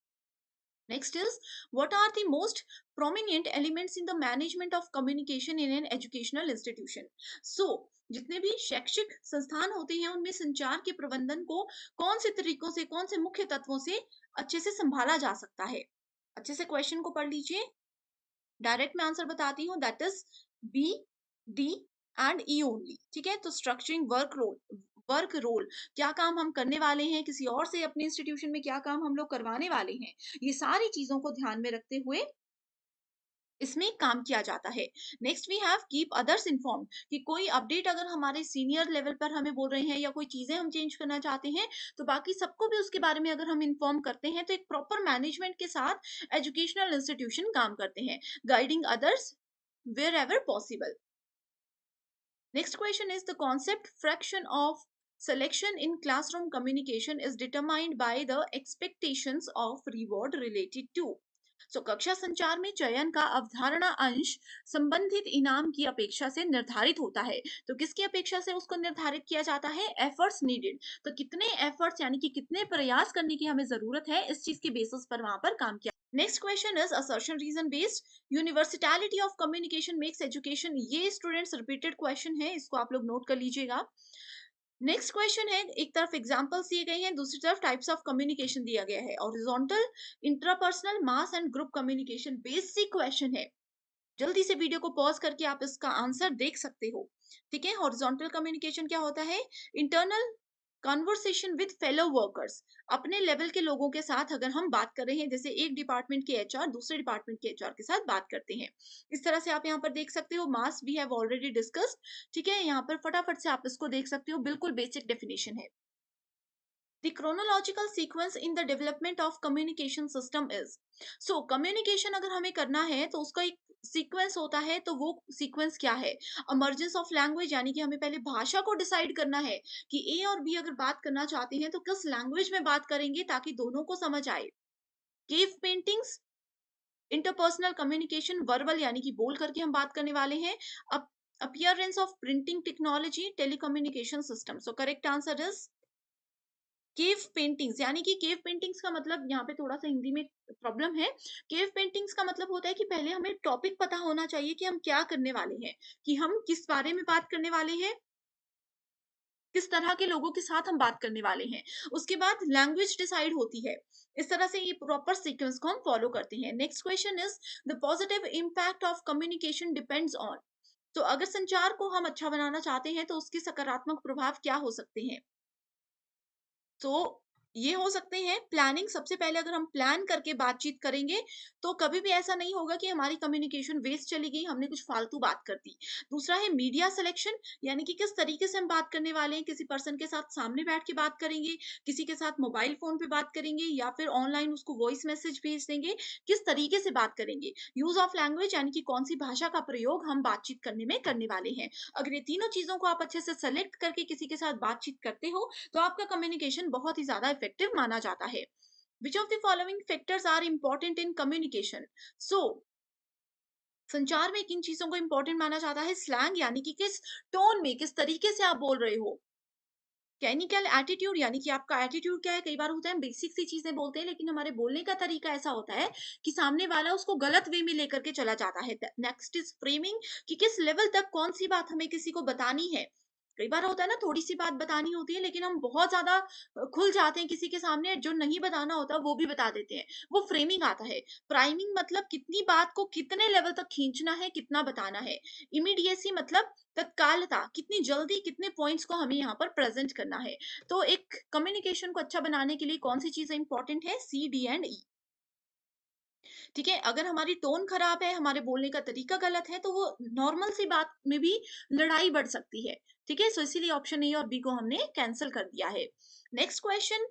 Next is, what are the most prominent elements in the management of communication in an educational institution? So, जितने भी शैक्षिक संस्थान होते हैं उनमें संचार के प्रबंधन को कौन से तरीकों से, कौन से मुख्य तत्वों से अच्छे से संभाला जा सकता है? अच्छे से क्वेश्चन को पढ़ लीजिए। डायरेक्ट मैं आंसर बताती हूँ, that is B, D and E only. ठीक है, तो स्ट्रक्चरिंग वर्क रोल, क्या काम हम करने वाले हैं, किसी और से अपने इंस्टीट्यूशन में क्या काम हम लोग करवाने वाले हैं, ये सारी चीजों को ध्यान में रखते हुए इसमें काम किया जाता है। Next we have keep others inform, कि कोई अपडेट अगर हमारे सीनियर लेवल पर हमें बोल रहे हैं या कोई चीजें हम चेंज करना चाहते हैं, तो बाकी सबको भी उसके बारे में अगर हम इन्फॉर्म करते हैं, तो एक प्रॉपर मैनेजमेंट के साथ एजुकेशनल इंस्टीट्यूशन काम करते हैं, guiding others wherever possible. Next question is, the concept fraction of selection in classroom communication is determined by the expectations of reward related to. So, कक्षा संचार में चयन का अवधारणा अंश संबंधित इनाम की अपेक्षा से निर्धारित होता है। तो किसकी अपेक्षा से उसको निर्धारित किया जाता है? एफर्ट्स नीडेड, तो कितने एफर्ट्स यानी कि कितने प्रयास करने की हमें जरूरत है, इस चीज के बेसिस पर वहां पर काम किया। Next question is assertion reason based, universality of communication makes education. ये स्टूडेंट्स रिपीटेड क्वेश्चन है, इसको आप लोग नोट कर लीजिएगा। नेक्स्ट क्वेश्चन है, एक तरफ एग्जांपल्स दिए गए हैं, दूसरी तरफ टाइप्स ऑफ कम्युनिकेशन दिया गया है। Horizontal, intrapersonal, mass and group communication, basic question है। जल्दी से वीडियो को पॉज करके आप इसका आंसर देख सकते हो। ठीक है, हॉरिजॉन्टल कम्युनिकेशन क्या होता है? Internal conversation with fellow workers, अपने लेवल के लोगों के साथ अगर हम बात कर रहे हैं, जैसे एक डिपार्टमेंट के एचआर दूसरे डिपार्टमेंट के एचआर के साथ बात करते हैं, इस तरह से आप यहाँ पर देख सकते हो। Mass we have already discussed. ठीक है, यहाँ पर फटाफट से आप इसको देख सकते हो, बिल्कुल बेसिक डेफिनेशन है। The chronological sequence in the development of communication system is, so communication अगर हमें करना है तो उसका एक सीक्वेंस होता है, तो वो सीक्वेंस क्या है? इमर्जेंस ऑफ लैंग्वेज, यानी कि हमें पहले भाषा को डिसाइड करना है कि ए और बी अगर बात करना चाहते हैं तो किस लैंग्वेज में बात करेंगे ताकि दोनों को समझ आए। Cave paintings, interpersonal communication, verbal यानी कि बोल करके हम बात करने वाले हैं। Appearance of printing technology, telecommunication system. So correct answer is cave paintings, यानी कि केव पेंटिंग्स का मतलब, यहाँ पे थोड़ा सा हिंदी में प्रॉब्लम है। केव पेंटिंग्स का मतलब होता है कि पहले हमें टॉपिक पता होना चाहिए कि हम क्या करने वाले हैं, कि हम किस बारे में बात करने वाले हैं, किस तरह के लोगों के साथ हम बात करने वाले हैं, उसके बाद लैंग्वेज डिसाइड होती है। इस तरह से ये प्रॉपर सीक्वेंस को हम फॉलो करते हैं। Next question is, the positive impact of communication depends on, तो अगर संचार को हम अच्छा बनाना चाहते हैं तो उसके सकारात्मक प्रभाव क्या हो सकते हैं? तो ये हो सकते हैं प्लानिंग। सबसे पहले अगर हम प्लान करके बातचीत करेंगे तो कभी भी ऐसा नहीं होगा कि हमारी कम्युनिकेशन वेस्ट चली गई, हमने कुछ फालतू बात कर दी। दूसरा है मीडिया सिलेक्शन, यानी कि किस तरीके से हम बात करने वाले हैं, किसी पर्सन के साथ सामने बैठ के बात करेंगे, किसी के साथ मोबाइल फोन पे बात करेंगे, या फिर ऑनलाइन उसको वॉइस मैसेज भेज देंगे, किस तरीके से बात करेंगे। यूज ऑफ लैंग्वेज, यानी कि कौन सी भाषा का प्रयोग हम बातचीत करने में करने वाले हैं। अगर ये तीनों चीजों को आप अच्छे से सेलेक्ट करके किसी के साथ बातचीत करते हो तो आपका कम्युनिकेशन बहुत ही ज्यादा इफेक्टिव माना जाता है। Which of the following factors are important in communication? So संचार में किन चीजों को इंपॉर्टेंट माना जाता है? स्लैंग, यानी कि किस टोन में, किस तरीके से आप बोल रहे हो। कैनिकल एटीट्यूड, यानी कि आपका एटीट्यूड क्या है। कई बार होता है हम बेसिक सी चीजें बोलते हैं लेकिन हमारे बोलने का तरीका ऐसा होता है कि सामने वाला उसको गलत वे में लेकर के चला जाता है। नेक्स्ट इज फ्रेमिंग, कि किस लेवल तक कौन सी बात हमें किसी को बतानी है, कई बार होता है ना, थोड़ी सी बात बतानी होती है लेकिन हम बहुत ज्यादा खुल जाते हैं किसी के सामने, जो नहीं बताना होता वो भी बता देते हैं। वो फ्रेमिंग आता है। प्राइमिंग मतलब कितनी बात को कितने लेवल तक खींचना है, कितना बताना है। इमीडिएसी मतलब तत्कालता, कितनी जल्दी कितने पॉइंट्स को हमें यहाँ पर प्रेजेंट करना है। तो एक कम्युनिकेशन को अच्छा बनाने के लिए कौन सी चीजें इंपॉर्टेंट है? सी, डी एंड ई। ठीक है, अगर हमारी टोन खराब है, हमारे बोलने का तरीका गलत है, तो वो नॉर्मल सी बात में भी लड़ाई बढ़ सकती है। ठीक है, सो इसीलिए ऑप्शन ए और बी को हमने कैंसिल कर दिया है। Next question,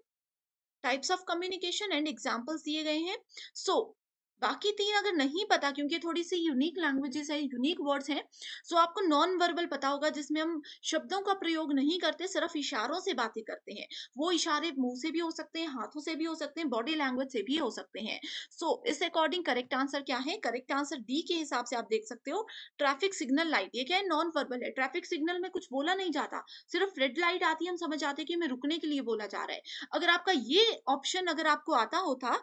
types of communication and examples दिए गए हैं। सो बाकी तीन अगर नहीं पता, क्योंकि थोड़ी सी यूनिक लैंग्वेजेस है, यूनिक वर्ड्स हैं, सो आपको नॉन वर्बल पता होगा, जिसमें हम शब्दों का प्रयोग नहीं करते, सिर्फ इशारों से बातें करते हैं। वो इशारे मुंह से भी हो सकते हैं, हाथों से भी हो सकते हैं, बॉडी लैंग्वेज से भी हो सकते हैं। सो इस अकॉर्डिंग करेक्ट आंसर क्या है? करेक्ट आंसर डी के हिसाब से आप देख सकते हो, ट्रैफिक सिग्नल लाइट। ये क्या है? नॉन वर्बल है। ट्रैफिक सिग्नल में कुछ बोला नहीं जाता, सिर्फ रेड लाइट आती है, हम समझ जाते हैं कि हमें रुकने के लिए बोला जा रहा है। अगर आपका ये ऑप्शन अगर आपको आता होता,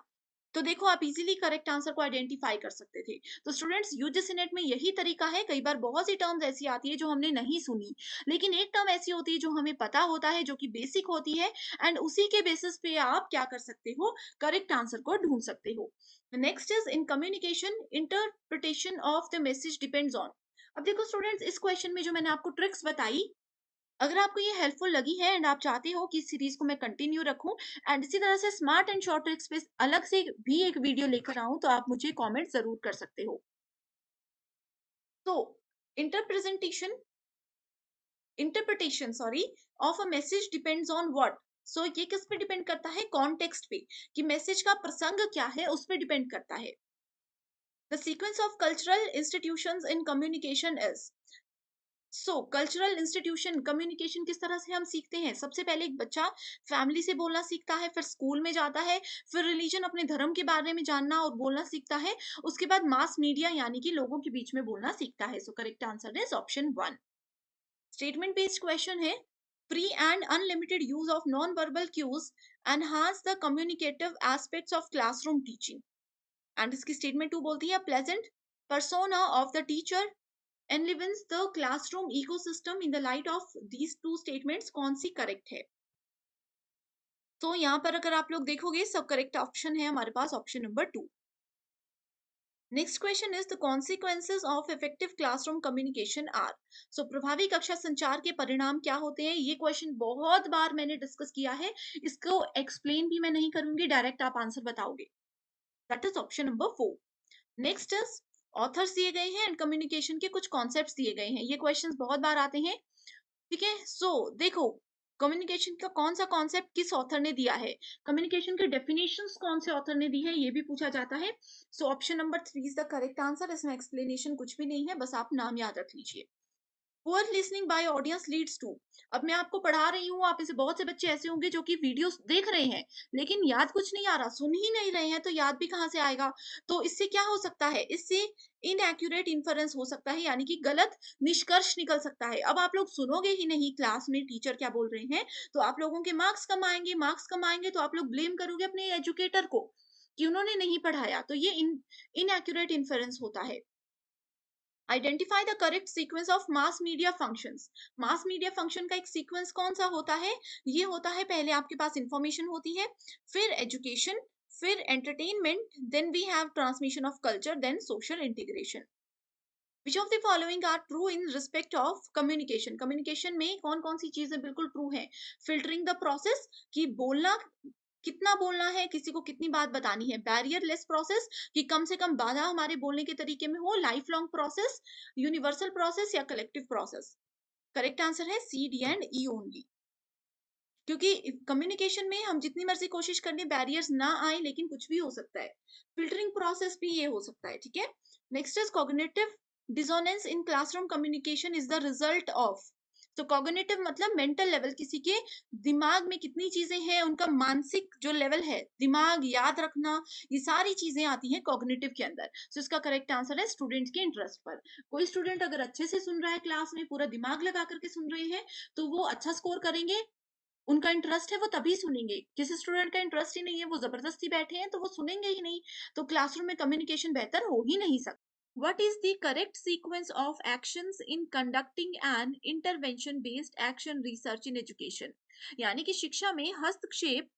तो देखो आप इजीली करेक्ट आंसर को आइडेंटिफाई कर सकते थे। तो स्टूडेंट्स, यूजीसी नेट में यही तरीका है। कई बार बहुत सी टर्म्स ऐसी आती है जो हमने नहीं सुनी, लेकिन एक टर्म ऐसी होती है जो हमें पता होता है, जो कि बेसिक होती है, एंड उसी के बेसिस पे आप क्या कर सकते हो? करेक्ट आंसर को ढूंढ सकते हो। Next is, in communication interpretation of the message depends on. अब देखो स्टूडेंट्स, इस क्वेश्चन में जो मैंने आपको ट्रिक्स बताई, अगर आपको ये हेल्पफुल लगी है एंड आप चाहते हो कि इस सीरीज को मैं कंटिन्यू रखूं, एंड इसी तरह से स्मार्ट एंड शॉर्ट ट्रिक्स पे अलग से भी एक वीडियो लेकर आऊं, तो आप मुझे कमेंट जरूर कर सकते हो। तो interpresentation interpretation sorry of a message depends on what. So ये किस पे डिपेंड करता है? कॉन्टेक्स्ट पे, कि मैसेज का प्रसंग क्या है, उस पे डिपेंड करता है। The sequence of cultural institutions in communication is. So cultural institution, communication किस तरह से हम सीखते हैं? सबसे पहले एक बच्चा फैमिली से बोलना सीखता है, फिर स्कूल में जाता है, फिर रिलीजन, अपने धर्म के बारे में जानना और बोलना सीखता है, उसके बाद मास मीडिया यानी कि लोगों के बीच में बोलना सीखता है। So correct answer is option 1। Statement based question है, free and unlimited use of non verbal cues enhance the communicative aspects of classroom teaching. And इसकी स्टेटमेंट 2 बोलती है, pleasant persona of the teacher enlivens the classroom ecosystem। in the light of these two statements कौन C correct है? तो यहाँ पर अगर आप लोग देखोगे, सब करेक्ट ऑप्शन है हमारे पास, option number 2। Next question is, the consequences of effective classroom communication are. So प्रभावी कक्षा संचार के परिणाम क्या होते हैं? ये क्वेश्चन बहुत बार मैंने डिस्कस किया है, इसको एक्सप्लेन भी मैं नहीं करूंगी, डायरेक्ट आप आंसर बताओगे। That is option number 4। Next is, authors दिए गए हैं एंड कम्युनिकेशन के कुछ कॉन्सेप्ट्स दिए गए हैं। ये क्वेश्चंस बहुत बार आते हैं। ठीक है, सो देखो, कम्युनिकेशन का कौन सा कॉन्सेप्ट किस ऑथर ने दिया है, कम्युनिकेशन के डेफिनेशंस कौन से ऑथर ने दी है, ये भी पूछा जाता है। So option number 3 is the correct answer. इसमें एक्सप्लेनेशन कुछ भी नहीं है, बस आप नाम याद रख लीजिए। Poor listening by audience leads to. अब मैं आपको पढ़ा रही हूँ, आप इसे, बहुत से बच्चे ऐसे होंगे जो कि वीडियोस देख रहे हैं लेकिन याद कुछ नहीं आ रहा, सुन ही नहीं रहे हैं, तो याद भी कहाँ से आएगा? तो इससे क्या हो सकता है? इससे इनएक्यूरेट इन्फरेंस हो सकता है, यानी कि गलत निष्कर्ष निकल सकता है। अब आप लोग सुनोगे ही नहीं क्लास में टीचर क्या बोल रहे हैं, तो आप लोगों के मार्क्स कम आएंगे। मार्क्स कम आएंगे तो आप लोग ब्लेम करोगे अपने एजुकेटर को कि उन्होंने नहीं पढ़ाया, तो ये इनएक्यूरेट इन्फरेंस होता है। Identify the correct sequence of mass media functions. Mass media function का एक सीक्वेंस कौन सा होता है? ये होता है, पहले आपके पास इंफॉर्मेशन होती है, फिर एजुकेशन, फिर entertainment, then we have transmission of culture, then social integration. Which of the following are true in respect of communication. Communication में कौन कौन सी चीजें बिल्कुल ट्रू है? फिल्टरिंग द प्रोसेस, कि बोलना, कितना बोलना है, किसी को कितनी बात बतानी है। बैरियर लेस प्रोसेस, कि कम से कम बाधा हमारे बोलने के तरीके में हो। Life long process, universal process या कलेक्टिव प्रोसेस। करेक्ट आंसर है सी, डी एंड ई ओनली। क्योंकि कम्युनिकेशन में हम जितनी मर्जी कोशिश कर लें, बैरियर्स ना आए, लेकिन कुछ भी हो सकता है। फिल्टरिंग प्रोसेस भी ये हो सकता है। ठीक है, next is cognitive dissonance in classroom communication is the result of. तो कॉग्निटिव मतलब मेंटल लेवल, किसी के दिमाग में कितनी चीजें हैं, उनका मानसिक जो लेवल है, दिमाग याद रखना, ये सारी चीजें आती हैं कॉग्निटिव के अंदर। तो इसका करेक्ट आंसर है स्टूडेंट के इंटरेस्ट पर। कोई स्टूडेंट अगर अच्छे से सुन रहा है, क्लास में पूरा दिमाग लगा करके सुन रहे हैं, तो वो अच्छा स्कोर करेंगे। उनका इंटरेस्ट है, वो तभी सुनेंगे। किसी स्टूडेंट का इंटरेस्ट ही नहीं है, वो जबरदस्ती बैठे हैं, तो वो सुनेंगे ही नहीं, तो क्लासरूम में कम्युनिकेशन बेहतर हो ही नहीं सकता। What is the correct sequence of actions in conducting an intervention based action research in education? यानी कि शिक्षा में हस्तक्षेप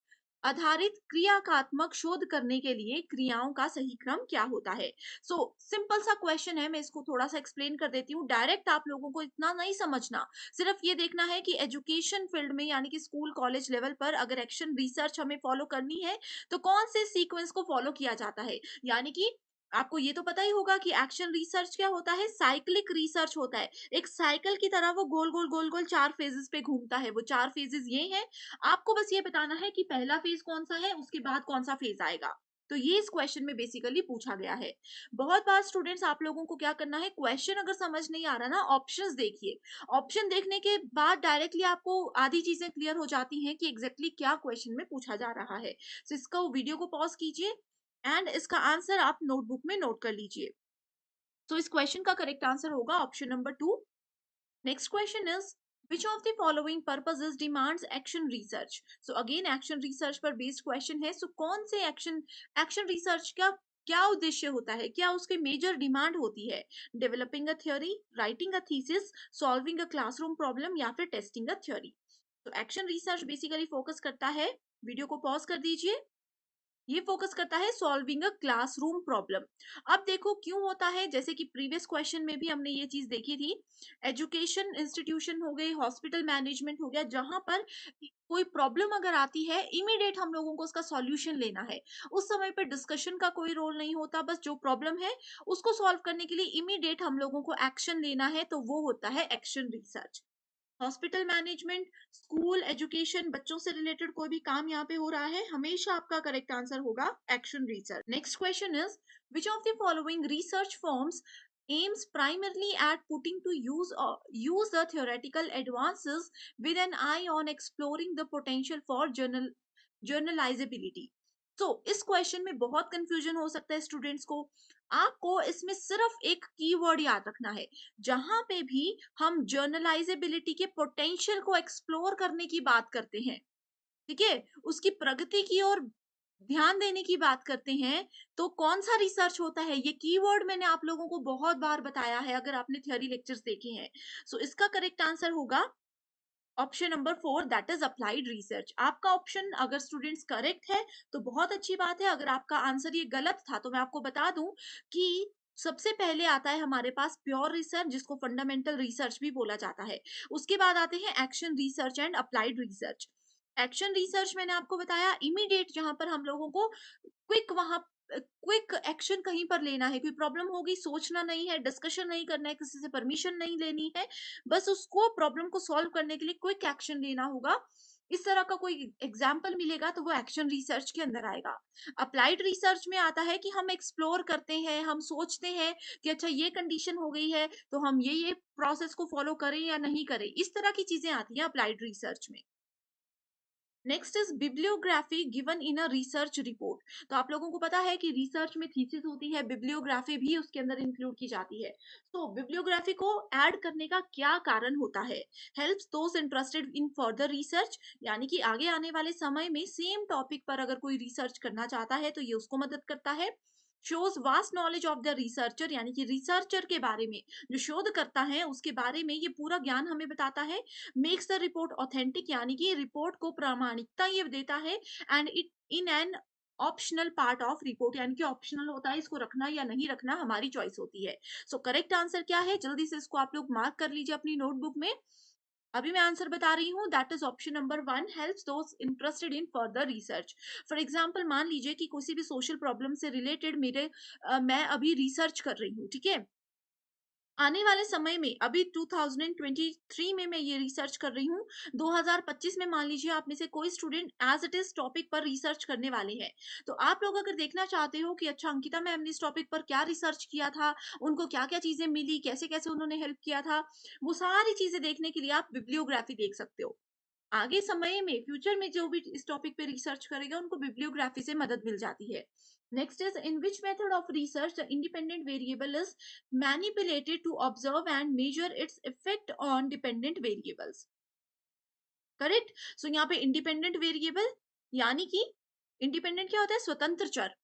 आधारित क्रियात्मक शोध करने के लिए क्रियाओं का सही क्रम क्या होता है? सो सिंपल सा क्वेश्चन है, मैं इसको थोड़ा सा एक्सप्लेन कर देती हूँ। डायरेक्ट आप लोगों को इतना नहीं समझना, सिर्फ ये देखना है कि एजुकेशन फील्ड में यानी कि स्कूल कॉलेज लेवल पर अगर एक्शन रिसर्च हमें फॉलो करनी है तो कौन से सीक्वेंस को फॉलो किया जाता है। यानी कि आपको ये तो पता ही होगा कि एक्शन रिसर्च क्या होता है, साइक्लिक रिसर्च होता है। एक साइकिल की तरह वो गोल गोल गोल गोल 4 फेजेस पे घूमता है। वो 4 फेजेस ये हैं, आपको बस ये बताना है कि पहला फेज कौन सा है, उसके बाद कौन सा फेज आएगा। तो ये इस क्वेश्चन में बेसिकली पूछा गया है। बहुत बार स्टूडेंट्स आप लोगों को क्या करना है, क्वेश्चन अगर समझ नहीं आ रहा ना, ऑप्शंस देखिए। ऑप्शन देखने के बाद डायरेक्टली आपको आधी चीजें क्लियर हो जाती हैं कि एग्जैक्टली क्या क्वेश्चन में पूछा जा रहा है। तो इसका वीडियो को पॉज कीजिए एंड इसका आंसर आप नोटबुक में नोट कर लीजिए। तो इस क्वेश्चन का करेक्ट आंसर होगा option number 2। Next question is which of the following purposes demands action research? So again action research पर बेस्ड क्वेश्चन है। सो कौन से एक्शन रिसर्च का क्या उद्देश्य होता है, क्या उसके मेजर डिमांड होती है? Developing a theory, writing a thesis, solving a classroom problem या फिर टेस्टिंग अ थ्योरी। तो एक्शन रिसर्च बेसिकली फोकस करता है, वीडियो को पॉज कर दीजिए, ये फोकस करता है सॉल्विंग अ क्लासरूम प्रॉब्लम। अब देखो क्यों होता है, जैसे कि प्रीवियस क्वेश्चन में भी हमने ये चीज देखी थी। एजुकेशन इंस्टीट्यूशन हो गई, हॉस्पिटल मैनेजमेंट हो गया, जहां पर कोई प्रॉब्लम अगर आती है इमीडिएट हम लोगों को उसका सॉल्यूशन लेना है। उस समय पर डिस्कशन का कोई रोल नहीं होता, बस जो प्रॉब्लम है उसको सॉल्व करने के लिए इमीडिएट हम लोगों को एक्शन लेना है, तो वो होता है action research. Hospital management, school education, बच्चों से रिलेटेड कोई भी काम यहाँ पे हो रहा है, हमेशा आपका करेक्ट आंसर होगा action research. Next question is which of the following research forms aims primarily at putting to use the theoretical advances with an eye on exploring the potential for जर्नलाइजेबिलिटी। तो इस क्वेश्चन में बहुत confusion हो सकता है students को। आपको इसमें सिर्फ एक कीवर्ड याद रखना है, जहां पे भी हम जर्नलाइजेबिलिटी के पोटेंशियल को एक्सप्लोर करने की बात करते हैं, ठीक है, उसकी प्रगति की ओर ध्यान देने की बात करते हैं, तो कौन सा रिसर्च होता है, ये कीवर्ड मैंने आप लोगों को बहुत बार बताया है अगर आपने थ्योरी लेक्चर्स देखे हैं। सो इसका करेक्ट आंसर होगा option number 4, that is applied research. आपका ऑप्शन अगर स्टूडेंट्स करेक्ट है तो बहुत अच्छी बात है, अगर आपका आंसर ये गलत था तो मैं आपको बता दूं कि सबसे पहले आता है हमारे पास प्योर रिसर्च, जिसको फंडामेंटल रिसर्च भी बोला जाता है। उसके बाद आते हैं action research and applied research. Action research मैंने आपको बताया इमीडिएट, जहां पर हम लोगों को क्विक एक्शन कहीं पर लेना है, कोई प्रॉब्लम होगी, सोचना नहीं है, डिस्कशन नहीं करना है, किसी से परमिशन नहीं लेनी है, बस उसको प्रॉब्लम को सॉल्व करने के लिए क्विक एक्शन लेना होगा। इस तरह का कोई एग्जाम्पल मिलेगा तो वो एक्शन रिसर्च के अंदर आएगा। अप्लाइड रिसर्च में आता है कि हम एक्सप्लोर करते हैं, हम सोचते हैं कि अच्छा ये कंडीशन हो गई है तो हम ये प्रोसेस को फॉलो करें या नहीं करें, इस तरह की चीजें आती हैं अप्लाइड रिसर्च में। Next is bibliography given in a research report. तो आप लोगों को पता है कि रिसर्च में थीसिस होती है, बिब्लियोग्राफी भी उसके अंदर इंक्लूड की जाती है। तो बिब्लियोग्राफी को ऐड करने का क्या कारण होता है? Helps those interested in further research, यानी कि आगे आने वाले समय में सेम टॉपिक पर अगर कोई रिसर्च करना चाहता है तो ये उसको मदद करता है। Shows vast knowledge of the researcher, यानी कि रिसर्चर के बारे में, जो शोध करता है उसके बारे में ये पूरा ज्ञान हमें बताता है। मेक्स द रिपोर्ट ऑथेंटिक, यानी कि रिपोर्ट को प्रामाणिकता ये देता है। And it in an optional part of report, यानी कि ऑप्शनल होता है, इसको रखना या नहीं रखना हमारी चॉइस होती है। सो करेक्ट आंसर क्या है, जल्दी से इसको आप लोग मार्क कर लीजिए अपनी नोटबुक में। अभी मैं आंसर बता रही हूँ, that is option number 1, helps those interested in further research. For example मान लीजिए कि किसी भी सोशल प्रॉब्लम से रिलेटेड मैं अभी रिसर्च कर रही हूँ, ठीक है, आने वाले समय में अभी 2023 में मैं ये रिसर्च कर रही हूँ, 2025 में मान लीजिए आप में से कोई student as it is topic पर रिसर्च करने वाले हैं। तो आप लोग अगर देखना चाहते हो कि अच्छा अंकिता मैम ने इस टॉपिक पर क्या रिसर्च किया था, उनको क्या क्या चीजें मिली, कैसे कैसे उन्होंने हेल्प किया था, वो सारी चीजें देखने के लिए आप बिब्लियोग्राफी देख सकते हो। आगे समय में फ्यूचर में जो भी इस टॉपिक पे रिसर्च करेगा उनको बिब्लियोग्राफी से मदद मिल जाती है। Next is in which method of research the independent variable is manipulated to observe and measure its effect on dependent variables. Correct. So यहाँ पे इंडिपेंडेंट वेरिएबल यानी कि इंडिपेंडेंट क्या होता है, स्वतंत्र चर,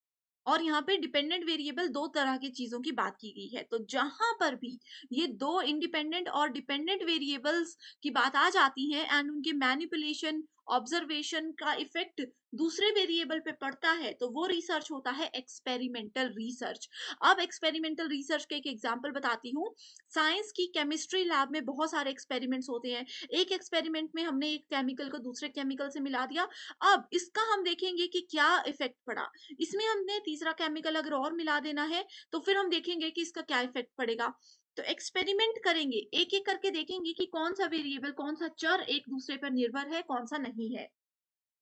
और यहाँ पे डिपेंडेंट वेरिएबल दो तरह की चीजों की बात की गई है। तो जहां पर भी ये दो इंडिपेंडेंट और डिपेंडेंट वेरिएबल्स की बात आ जाती है एंड उनके मैनिपुलेशन ऑब्जर्वेशन का इफेक्ट दूसरे वेरिएबल पे पड़ता है, तो वो रिसर्च होता है एक्सपेरिमेंटल रिसर्च। अब एक्सपेरिमेंटल रिसर्च का एक एग्जांपल बताती हूँ। साइंस की केमिस्ट्री लैब में बहुत सारे एक्सपेरिमेंट्स होते हैं। एक एक्सपेरिमेंट में हमने एक केमिकल को दूसरे केमिकल से मिला दिया। अब इसका हम देखेंगे कि क्या इफेक्ट पड़ा। इसमें हमने तीसरा केमिकल अगर और मिला देना है तो फिर हम देखेंगे कि इसका क्या इफेक्ट पड़ेगा। तो एक्सपेरिमेंट करेंगे, एक एक करके देखेंगे कि कौन सा वेरिएबल, कौन सा चर एक दूसरे पर निर्भर है, कौन सा नहीं है।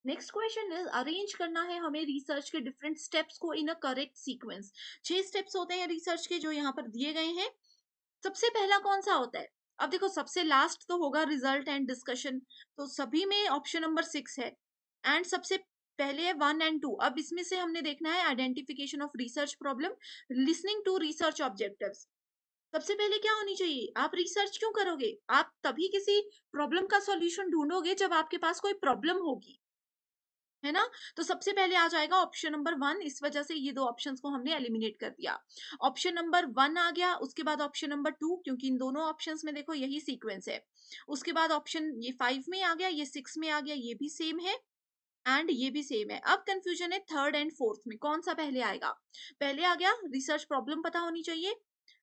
नेक्स्ट क्वेश्चन इज अरेंज करना है हमें रिसर्च के डिफरेंट स्टेप्स को इन अ करेक्ट सीक्वेंस। 6 स्टेप्स होते हैं रिसर्च के जो यहाँ पर दिए गए हैं। सबसे पहला कौन सा होता है? अब देखो, सबसे लास्ट तो होगा रिजल्ट एंड डिस्कशन, तो सभी में ऑप्शन नंबर 6 है। एंड सबसे पहले है 1 और 2। अब इसमें से हमने देखना है identification of research problem, listening to research objectives. सबसे पहले क्या होनी चाहिए? आप रिसर्च क्यों करोगे? आप तभी किसी प्रॉब्लम का सॉल्यूशन ढूंढोगे जब आपके पास कोई प्रॉब्लम होगी, है ना? तो सबसे पहले आ जाएगा ऑप्शन नंबर 1। इस वजह से ये दो ऑप्शंस को हमने एलिमिनेट कर दिया। ऑप्शन नंबर 1 आ गया, उसके बाद ऑप्शन नंबर 2, क्योंकि इन दोनों ऑप्शंस में देखो यही सीक्वेंस है। उसके बाद ऑप्शन ये 5 में आ गया, ये 6 में आ गया, ये भी सेम है एंड ये भी सेम है। अब कंफ्यूजन है थर्ड एंड फोर्थ में, कौन सा पहले आएगा? पहले आ गया रिसर्च प्रॉब्लम पता होनी चाहिए,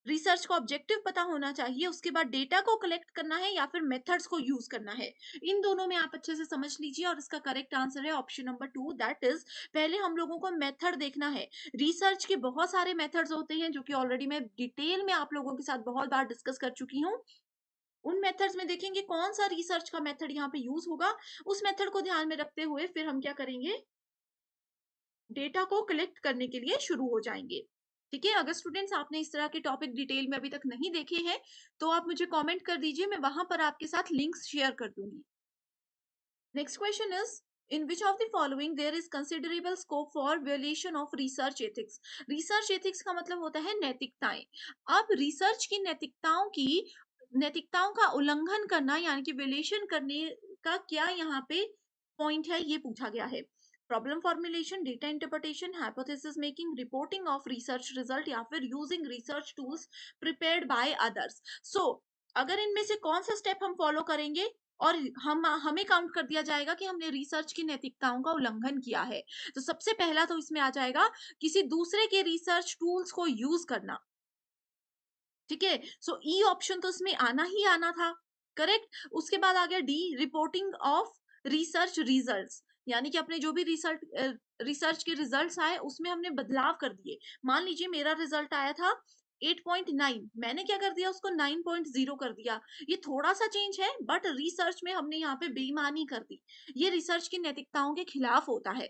रिसर्च का ऑब्जेक्टिव पता होना चाहिए, उसके बाद डेटा को कलेक्ट करना है या फिर मेथड्स को यूज करना है। इन दोनों में आप अच्छे से समझ लीजिए और इसका करेक्ट आंसर है ऑप्शन नंबर 2, दैट इज पहले हम लोगों को मेथड देखना है। रिसर्च के बहुत सारे मेथड्स होते हैं जो कि ऑलरेडी मैं डिटेल में आप लोगों के साथ बहुत बार डिस्कस कर चुकी हूँ। उन मेथड्स में देखेंगे कौन सा रिसर्च का मेथड यहाँ पे यूज होगा। उस मेथड को ध्यान में रखते हुए फिर हम क्या करेंगे, डेटा को कलेक्ट करने के लिए शुरू हो जाएंगे। ठीक है, अगर स्टूडेंट्स आपने इस तरह के टॉपिक डिटेल में अभी तक नहीं देखे हैं तो आप मुझे कमेंट कर दीजिए, मैं वहां पर आपके साथ लिंक्स शेयर कर दूंगी। Next question is in which of the following there is considerable scope for violation of research ethics. Research ethics का मतलब होता है नैतिकताएं। अब रिसर्च की नैतिकताओं का उल्लंघन करना यानी कि वियोलेशन करने का क्या यहाँ पे पॉइंट है, ये पूछा गया है। Problem formulation, data interpretation, hypothesis making, reporting of research result या फिर using research tools prepared by others. So अगर इनमें से कौन सा स्टेप हम फॉलो करेंगे और हमें काउंट कर दिया जाएगा कि हमने रिसर्च की नैतिकताओं का उल्लंघन किया है, तो सबसे पहला तो इसमें आ जाएगा किसी दूसरे के रिसर्च टूल्स को यूज करना। ठीक है, सो ई ऑप्शन तो इसमें आना ही आना था, करेक्ट। उसके बाद आ गया D, reporting of research results, यानी कि अपने जो भी रिसर्च के रिजल्ट्स आए उसमें हमने बदलाव कर दिए। मान लीजिए मेरा रिजल्ट आया था 8.9, मैंने क्या कर दिया, उसको 9.0 कर दिया। ये थोड़ा सा चेंज है बट रिसर्च में हमने यहाँ पे बेईमानी कर दी, ये रिसर्च की नैतिकताओं के खिलाफ होता है।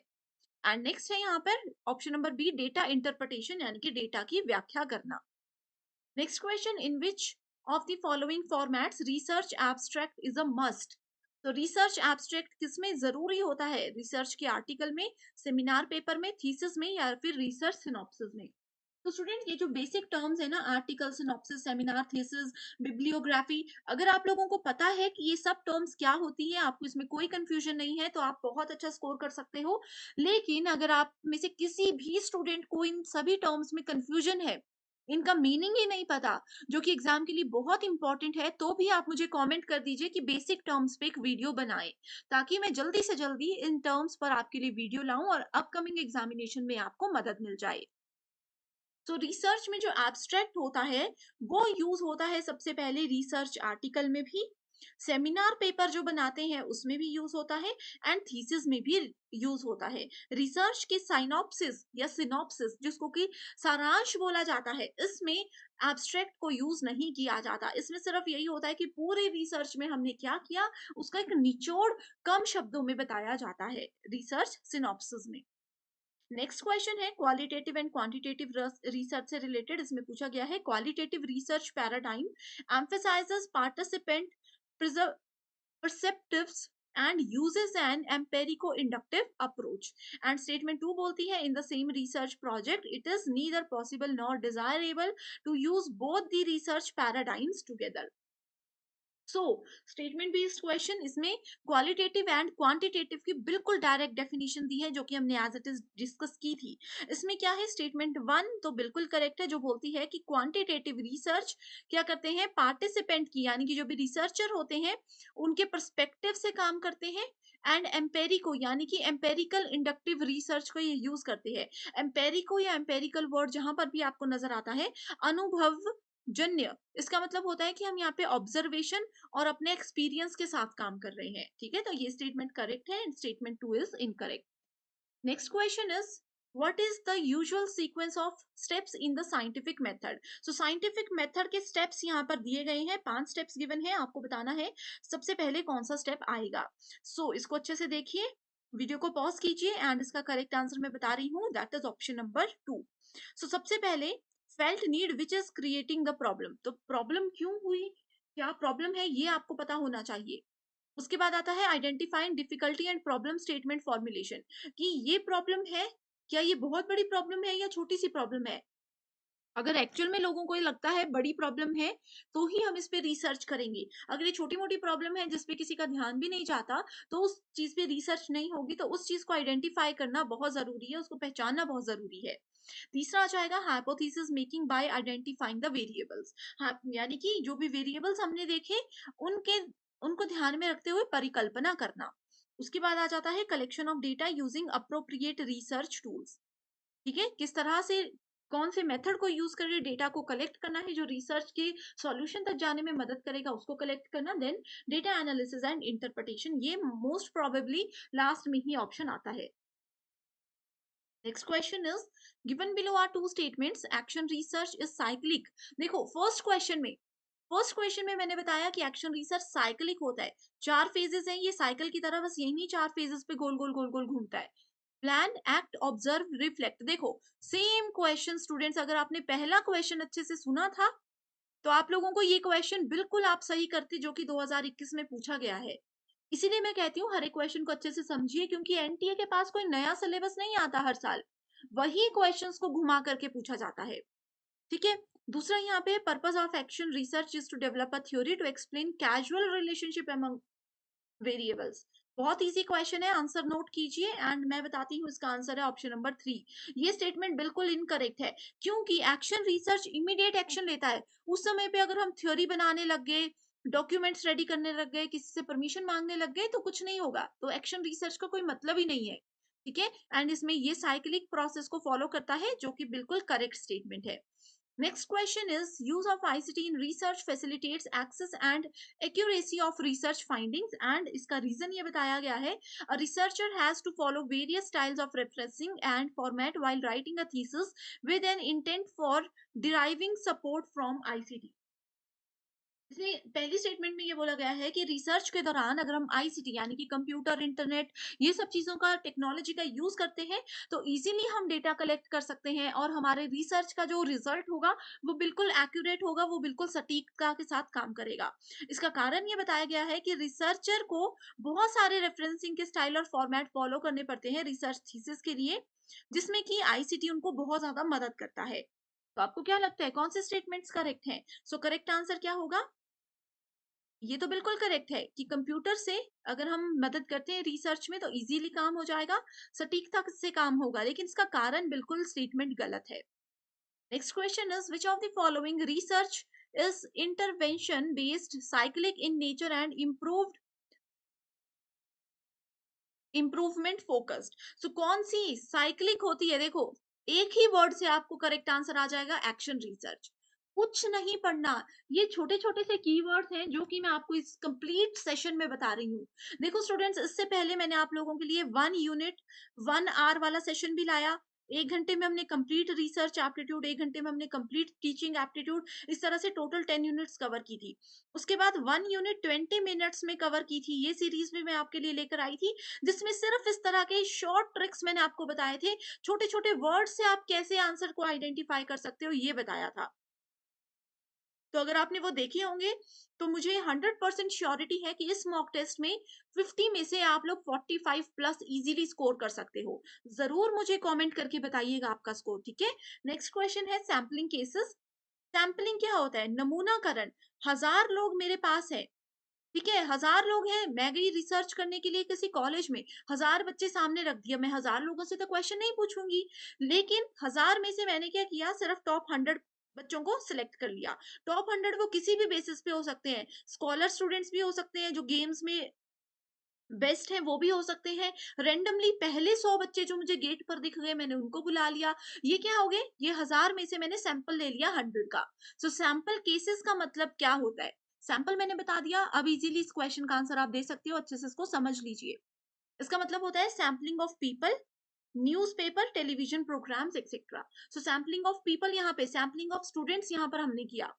एंड नेक्स्ट है यहाँ पर option number B, data interpretation, यानी कि डेटा की व्याख्या करना। Next question, in which of the following formats research abstract is a must? तो रिसर्च एब्स्ट्रैक्ट किसमें जरूरी होता है? रिसर्च के आर्टिकल में, सेमिनार पेपर में, थीसिस में या फिर रिसर्च सिनॉप्सिस में। तो स्टूडेंट ये जो बेसिक टर्म्स है ना, article, synopsis, seminar, thesis, bibliography, अगर आप लोगों को पता है कि ये सब टर्म्स क्या होती है, आपको इसमें कोई कंफ्यूजन नहीं है, तो आप बहुत अच्छा स्कोर कर सकते हो। लेकिन अगर आप में से किसी भी स्टूडेंट को इन सभी टर्म्स में कंफ्यूजन है, इनका मीनिंग ही नहीं पता, जो कि एग्जाम के लिए बहुत इंपॉर्टेंट है, तो भी आप मुझे कमेंट कर दीजिए कि बेसिक टर्म्स पे एक वीडियो बनाएं, ताकि मैं जल्दी से जल्दी इन टर्म्स पर आपके लिए वीडियो लाऊं और अपकमिंग एग्जामिनेशन में आपको मदद मिल जाए। तो रिसर्च में जो एब्स्ट्रैक्ट होता है वो यूज होता है सबसे पहले रिसर्च आर्टिकल में भी, सेमिनार पेपर जो बनाते हैं उसमें भी यूज होता है एंड थीसिस में भी यूज होता है। रिसर्च के साइनॉप्सिस या सिनॉप्सिस, जिसको कि सारांश बोला जाता है, इसमें एब्स्ट्रैक्ट को यूज नहीं किया जाता। इसमें सिर्फ यही होता है कि पूरे रिसर्च में हमने क्या किया उसका एक निचोड़ कम शब्दों में बताया जाता है रिसर्च सिनॉप्सिस में। नेक्स्ट क्वेश्चन है क्वालिटेटिव एंड क्वांटिटेटिव रिसर्च से रिलेटेड। इसमें पूछा गया है qualitative research paradigm emphasises participant perceptives and uses an empirico-inductive approach. And statement 2 बोलती है in the same research project it is neither possible nor desirable to use both the research paradigms together. So statement based question, इसमें qualitative and quantitative की बिल्कुल direct definition दी है जो कि हमने as it is discuss की थी। इसमें क्या है, स्टेटमेंट वन तो बिल्कुल करेक्ट है जो बोलती है कि क्वांटिटेटिव रिसर्च क्या करते हैं, पार्टिसिपेंट की यानी कि जो भी रिसर्चर होते हैं उनके परस्पेक्टिव से काम करते हैं। एंड एम्पेरिको यानी कि एम्पेरिकल इंडक्टिव रिसर्च को ये यूज करते हैं। एम्पेरिको या एम्पेरिकल वर्ड जहां पर भी आपको नजर आता है, अनुभव जन्य, इसका मतलब होता है कि हम यहाँ पे ऑब्जर्वेशन और अपने एक्सपीरियंस के साथ काम कर रहे हैं। ठीक है, तो ये स्टेटमेंट करेक्ट है and statement two is incorrect. Next question is what is the usual sequence of steps in the scientific method. So scientific method के स्टेप्स यहाँ पर दिए गए हैं, 5 स्टेप्स गिवन है, आपको बताना है सबसे पहले कौन सा स्टेप आएगा। इसको अच्छे से देखिए, वीडियो को पॉज कीजिए एंड इसका करेक्ट आंसर मैं बता रही हूँ, दैट इज ऑप्शन नंबर 2। सबसे पहले felt need which is creating the problem, तो प्रॉब्लम क्यों हुई, क्या प्रॉब्लम है, ये आपको पता होना चाहिए। उसके बाद आता है identifying difficulty and problem statement formulation, कि ये प्रॉब्लम है, क्या ये बहुत बड़ी प्रॉब्लम है या छोटी सी प्रॉब्लम है। अगर एक्चुअल में लोगों को ये लगता है बड़ी प्रॉब्लम है तो ही हम इस पे रिसर्च करेंगे। अगर ये छोटी मोटी प्रॉब्लम है जिस पे किसी का ध्यान भी नहीं जाता तो उस चीज पे रिसर्च नहीं होगी। तो उस चीज को आइडेंटिफाई करना बहुत जरूरी है, उसको पहचानना बहुत जरूरी है। तीसरा आ जाएगा hypothesis making bye identifying the variables. हाँ, यानी कि जो भी वेरिएबल्स हमने देखे उनके उनको ध्यान में रखते हुए परिकल्पना करना। उसके बाद आ जाता है collection of data using appropriate research tools. ठीक है, किस तरह से कौन से मेथड को यूज करके डेटा को कलेक्ट करना है जो रिसर्च के सॉल्यूशन तक जाने में मदद करेगा, उसको कलेक्ट करना। Then data analysis and interpretation, ये मोस्ट प्रोबेबली लास्ट में ही ऑप्शन आता है। Next question is given below are two statements action research is cyclic. देखो फर्स्ट क्वेश्चन में मैंने बताया कि एक्शन रिसर्च साइक्लिक होता है, 4 फेजेस हैं, ये साइकिल की तरह बस यही नहीं 4 फेजेस पे गोल गोल गोल गोल घूमता है। Plan, act, observe, reflect. देखो सेम क्वेश्चन स्टूडेंट्स, अगर आपने पहला क्वेश्चन अच्छे से सुना था तो आप लोगों को ये क्वेश्चन बिल्कुल आप सही करते जो कि 2021 में पूछा गया है। इसीलिए मैं कहती हूँ हर एक क्वेश्चन को अच्छे से समझिए, क्योंकि एनटीए के पास कोई नया सिलेबस नहीं आता हर साल, वही क्वेश्चंस को घुमा करके पूछा जाता है। ठीक है, दूसरा यहाँ पे purpose of action research is to develop a theory to explain casual relationship among variables. बहुत इजी क्वेश्चन है, आंसर नोट कीजिए एंड मैं बताती हूँ, इसका आंसर है ऑप्शन नंबर 3। ये स्टेटमेंट बिल्कुल इनकरेक्ट है, क्योंकि एक्शन रिसर्च इमीडिएट एक्शन लेता है। उस समय पे अगर हम थ्योरी बनाने लग गए, डॉक्यूमेंट्स रेडी करने लग गए, किसी से परमिशन मांगने लग गए तो कुछ नहीं होगा, तो एक्शन रिसर्च का कोई मतलब ही नहीं है। ठीक है, एंड इसमें ये साइक्लिक प्रोसेस को फॉलो करता है जो कि बिल्कुल करेक्ट स्टेटमेंट है। Next question is use of ICT in research facilitates access and accuracy of research findings, and इसका reason ये बताया गया है, a researcher has to follow various styles of referencing and format while writing a thesis with an intent for deriving support from ICT। इसमें पहली statement में ये बोला गया है कि रिसर्च के दौरान अगर हम आईसीटी यानी कि कंप्यूटर, इंटरनेट, ये सब चीजों का, टेक्नोलॉजी का यूज करते हैं तो इजीली हम डेटा कलेक्ट कर सकते हैं और हमारे रिसर्च का जो रिजल्ट होगा वो बिल्कुल एक्यूरेट होगा, वो बिल्कुल सटीकता के साथ काम करेगा। इसका कारण ये बताया गया है कि रिसर्चर को बहुत सारे रेफरेंसिंग के स्टाइल और फॉर्मेट फॉलो करने पड़ते हैं रिसर्च थीसिस के लिए, जिसमें कि आईसीटी उनको बहुत ज्यादा मदद करता है। तो आपको क्या लगता है कौन से स्टेटमेंट्स करेक्ट हैं? करेक्ट आंसर क्या होगा? ये तो बिल्कुल करेक्ट है कि कंप्यूटर से अगर हम मदद करते हैं रिसर्च में तो इजीली काम हो जाएगा, सटीकता से काम होगा, लेकिन इसका कारण बिल्कुल स्टेटमेंट गलत है। Next question is which of the following research is intervention based, cyclic in nature and improvement focused. कौन सी साइक्लिक होती है? देखो एक ही वर्ड से आपको करेक्ट आंसर आ जाएगा, एक्शन रिसर्च। कुछ नहीं पढ़ना, ये छोटे छोटे से कीवर्ड्स हैं जो कि मैं आपको इस कंप्लीट सेशन में बता रही हूँ। देखो स्टूडेंट्स, इससे पहले मैंने आप लोगों के लिए 1 यूनिट 1 आवर वाला सेशन भी लाया। 1 घंटे में हमने कंप्लीट रिसर्च एप्टीट्यूड, 1 घंटे में हमने कंप्लीट टीचिंग एप्टीट्यूड, इस तरह से टोटल 10 यूनिट्स कवर की थी। उसके बाद 1 यूनिट 20 मिनट्स में कवर की थी, ये सीरीज भी मैं आपके लिए लेकर आई थी, जिसमें सिर्फ इस तरह के शॉर्ट ट्रिक्स मैंने आपको बताए थे, छोटे छोटे वर्ड से आप कैसे आंसर को आइडेंटिफाई कर सकते हो ये बताया था। तो अगर आपने वो देखे होंगे तो मुझे 100% श्योरिटी है कि इस मॉक टेस्ट में 50 में से आप लोग 45 प्लस इजीली स्कोर कर सकते हो। जरूर मुझे कमेंट करके बताइएगा आपका स्कोर। ठीक है, नेक्स्ट क्वेश्चन है सैम्पलिंग केसेस। सैम्पलिंग क्या होता है? नमूनाकरण। 1000 लोग मेरे पास है, ठीक है, 1000 लोग हैं, मैं गई रिसर्च करने के लिए किसी कॉलेज में, 1000 बच्चे सामने रख दिया, मैं 1000 लोगों से तो क्वेश्चन नहीं पूछूंगी। लेकिन 1000 में से मैंने क्या किया, सिर्फ टॉप 100 बच्चों को सिलेक्ट कर लिया। टॉप 100 वो किसी भी बेसिस पे हो सकते हैं, स्कॉलर स्टूडेंट्स भी हो सकते हैं, जो गेम्स में बेस्ट है वो भी हो सकते हैं। रेंडमली पहले 100 बच्चे जो मुझे गेट पर दिख गए, मैंने उनको बुला लिया। ये क्या हो गए, ये 1000 में से मैंने सैंपल ले लिया 100 का। सो सैंपल केसेस का मतलब क्या होता है, सैंपल मैंने बता दिया। अब इजीली इस क्वेश्चन का आंसर आप दे सकते हो, अच्छे से इसको समझ लीजिए। इसका मतलब होता है sampling of people, newspaper, television programmes etcetera. So sampling of people, यहाँ पे सैम्पलिंग ऑफ स्टूडेंट्स यहाँ पर हमने किया।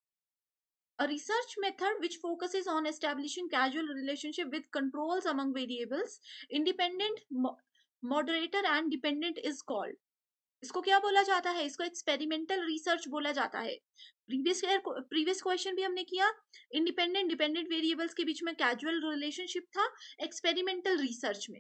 A research method which focuses on establishing causal relationship with controls among variables, independent, moderator and dependent is called. इसको क्या बोला जाता है, इसको एक्सपेरिमेंटल रिसर्च बोला जाता है। प्रीवियस क्वेश्चन भी हमने किया, इंडिपेंडेंट डिपेंडेंट वेरिएबल्स के बीच में कैजुअल रिलेशनशिप था एक्सपेरिमेंटल रिसर्च में।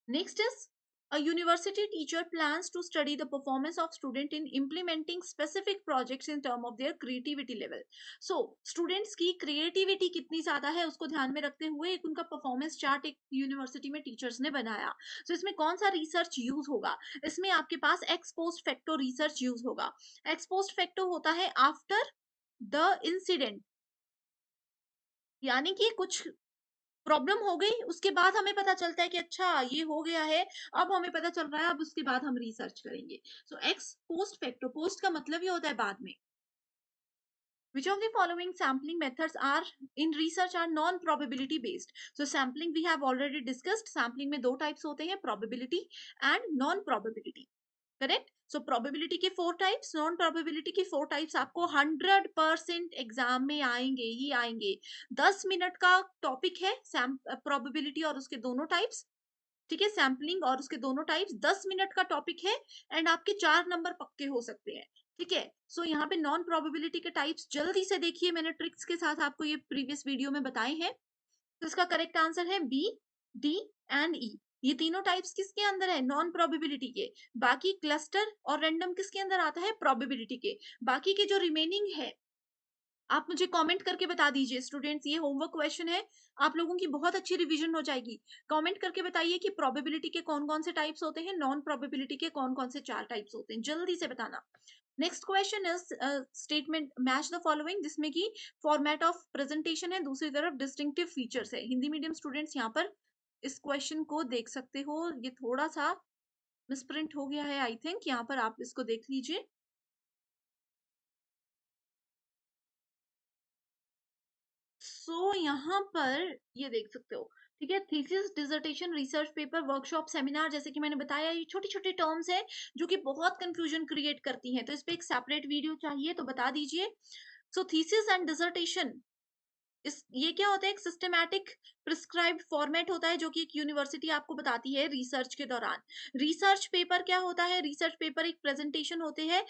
Next is, a university teacher plans to study the performance of student in implementing specific projects in term of their creativity level. So students की creativity कितनी ज्यादा है उसको ध्यान में रखते हुए एक उनका performance chart एक यूनिवर्सिटी में टीचर्स ने बनाया। So इसमें कौन सा रिसर्च यूज होगा, इसमें आपके पास ex post facto research use होगा। ex post facto होता है आफ्टर द इंसिडेंट, यानी कि कुछ प्रॉब्लम हो गई, उसके बाद हमें पता चलता है कि अच्छा ये हो गया है, अब हमें पता चल रहा है, अब उसके बाद हम रिसर्च करेंगे। सो एक्स पोस्ट फैक्टो, पोस्ट का मतलब ये होता है बाद में। Which of the following sampling methods are in research are non probability based? So sampling we have already discussed, sampling में दो types होते हैं, probability and non probability, correct. So probability के 4 टाइप्स, नॉन प्रोबेबिलिटी के 4 types आपको 100% exam में आएंगे ही आएंगे। 10 मिनट का टॉपिक है प्रोबेबिलिटी और उसके दोनों टाइप्स, ठीक है, सैम्पलिंग और उसके दोनों टाइप्स 10 मिनट का टॉपिक है, एंड आपके 4 नंबर पक्के हो सकते हैं। ठीक है, सो यहाँ पे नॉन प्रोबेबिलिटी के टाइप्स जल्दी से देखिए, मैंने ट्रिक्स के साथ आपको ये प्रीवियस वीडियो में बताए हैं। तो इसका करेक्ट आंसर है बी, डी एंड ई। ये तीनों टाइप्स किसके अंदर है, नॉन प्रोबेबिलिटी के। बाकी क्लस्टर और रैंडम किसके अंदर आता है, प्रोबेबिलिटी के। बाकी के जो रिमेनिंग है आप मुझे कमेंट करके बता दीजिए स्टूडेंट्स, ये होमवर्क क्वेश्चन है, आप लोगों की बहुत अच्छी रिवीजन हो जाएगी। कमेंट करके बताइए कि प्रोबेबिलिटी के कौन कौन से टाइप्स होते हैं, नॉन प्रोबेबिलिटी के कौन कौन से 4 टाइप्स होते हैं, जल्दी से बताना। Next question is statement match the following, जिसमें कि फॉर्मेट ऑफ प्रेजेंटेशन है, दूसरी तरफ डिस्टिंक्टिव फीचर्स है। हिंदी मीडियम स्टूडेंट्स यहाँ पर इस क्वेश्चन को देख सकते हो, ये थोड़ा सा मिसप्रिंट हो गया है आई थिंक, यहाँ पर आप इसको देख लीजिए। सो यहाँ पर ये देख सकते हो, ठीक है, thesis, dissertation, research paper, workshop, seminar, जैसे कि मैंने बताया ये छोटी छोटी टर्म्स हैं जो कि बहुत कंफ्यूजन क्रिएट करती हैं, तो इस पे एक सेपरेट वीडियो चाहिए तो बता दीजिए। सो थीसिस एंड डिसर्टेशन, इस ये क्या होता है, एक सिस्टमैटिक प्रिस्क्राइब्ड फॉर्मेट होता है जो कि एक यूनिवर्सिटी आपको बताती है रिसर्च के दौरान। रिसर्च पेपर क्या होता है, रिसर्च पेपर एक प्रेजेंटेशन होते हैं,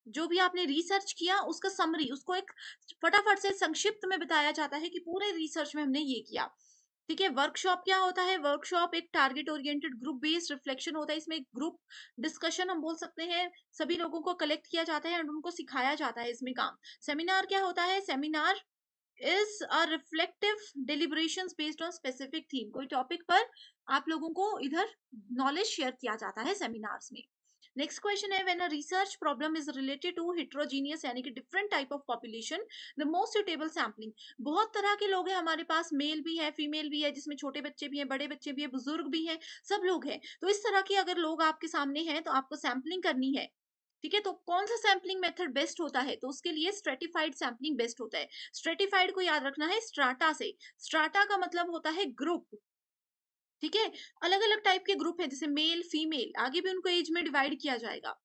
जो भी आपने रिसर्च किया उसका समरी, उसको एक फटाफट से संक्षिप्त में बताया जाता है कि पूरे रिसर्च में हमने ये किया। ठीक है, वर्कशॉप क्या होता है, वर्कशॉप एक target oriented group based reflection होता है, इसमें एक ग्रुप डिस्कशन हम बोल सकते हैं, सभी लोगों को कलेक्ट किया जाता है और उनको सिखाया जाता है इसमें काम। सेमिनार क्या होता है, seminar is a reflective deliberations based on specific theme, कोई टॉपिक पर आप लोगों को इधर नॉलेज शेयर किया जाता है सेमिनार्स में। नेक्स्ट क्वेश्चन है, when a research problem is related to heterogeneous यानी कि different type of population, the most suitable sampling, बहुत तरह के लोग हैं हमारे पास, मेल भी है फीमेल भी है, जिसमें छोटे बच्चे भी हैं, बड़े बच्चे भी हैं, बुजुर्ग भी हैं, सब लोग हैं। तो इस तरह के अगर लोग आपके सामने हैं तो आपको सैम्पलिंग करनी है। ठीक है, तो कौन सा सैम्पलिंग मेथड बेस्ट होता है, तो उसके लिए स्ट्रेटिफाइड सैम्पलिंग बेस्ट होता है। स्ट्रेटिफाइड को याद रखना है स्ट्राटा से, स्ट्राटा का मतलब होता है ग्रुप। ठीक है, अलग अलग टाइप के ग्रुप है, जैसे मेल फीमेल, आगे भी उनको एज में डिवाइड किया जाएगा।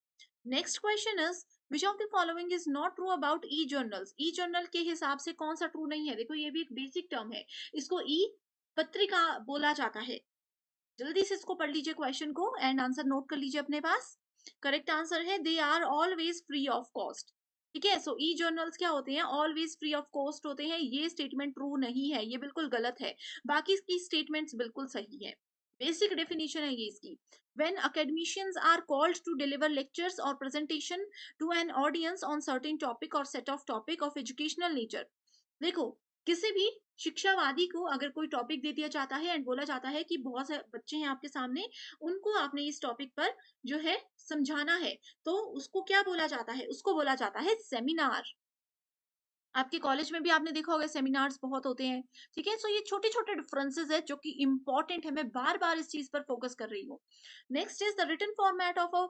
Next question is, which of the following is not true about E journals, E journal के हिसाब से कौन सा ट्रू नहीं है। देखो ये भी एक बेसिक टर्म है, इसको ई पत्रिका बोला जाता है। जल्दी से इसको पढ़ लीजिए क्वेश्चन को एंड आंसर नोट कर लीजिए अपने पास। करेक्ट आंसर है they are always free of cost. ठीक है, सो ई जर्नल्स क्या होते हैं, ऑलवेज फ्री ऑफ कॉस्ट होते हैं, ये स्टेटमेंट ट्रू नहीं है, ये बिल्कुल गलत है। बाकी की स्टेटमेंट्स बिल्कुल सही है, बेसिक डेफिनेशन है ये इसकी। when academicians are called to deliver lectures or presentation to an audience on certain topic or set of topic of educational nature, देखो किसी भी शिक्षावादी को अगर कोई टॉपिक दे दिया जाता है एंड बोला जाता है कि बहुत से बच्चे हैं आपके सामने, उनको आपने इस टॉपिक पर जो है समझाना है, तो उसको क्या बोला जाता है? उसको बोला जाता है सेमिनार। आपके कॉलेज में भी आपने देखा होगा सेमिनार्स बहुत होते हैं, ठीक है? सो ये छोटे-छोटे डिफरेंसेस है जो कि इंपॉर्टेंट है, मैं बार-बार इस चीज पर फोकस कर रही हूँ। Next is the written format of a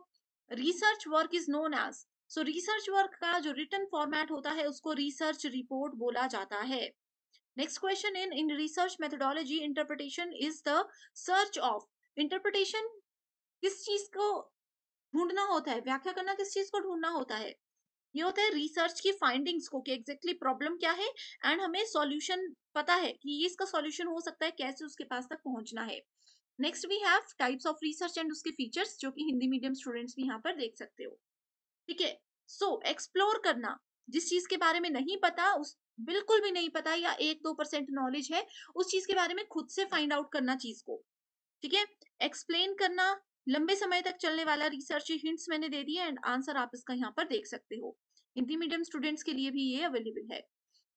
research work is known as, so research work का जो रिटन फॉर्मेट होता है उसको रिसर्च रिपोर्ट बोला जाता है। Next question, in research methodology interpretation is the search of, interpretation किस चीज को ढूंढना होता है, व्याख्या करना किस चीज को ढूंढना होता है? ये होता है रिसर्च की फाइंडिंग्स को कि एग्जैक्टली प्रॉब्लम क्या है एंड हमें सॉल्यूशन पता है कि ये इसका सॉल्यूशन हो सकता है, कैसे उसके पास तक पहुंचना है। Next we have types of research and उसके फीचर्स, जो कि हिंदी मीडियम स्टूडेंट्स भी यहाँ पर देख सकते हो, ठीक है? सो एक्सप्लोर करना, जिस चीज के बारे में नहीं पता, उस बिल्कुल भी नहीं पता या 1-2% नॉलेज है, उस चीज के बारे में खुद से फाइंड आउट करना चीज को, ठीक है? एक्सप्लेन करना, लंबे समय तक चलने वाला रिसर्च, हिंट्स मैंने दे दिए एंड आंसर आप इसका यहाँ पर देख सकते हो। हिंदी मीडियम स्टूडेंट्स के लिए भी ये अवेलेबल है।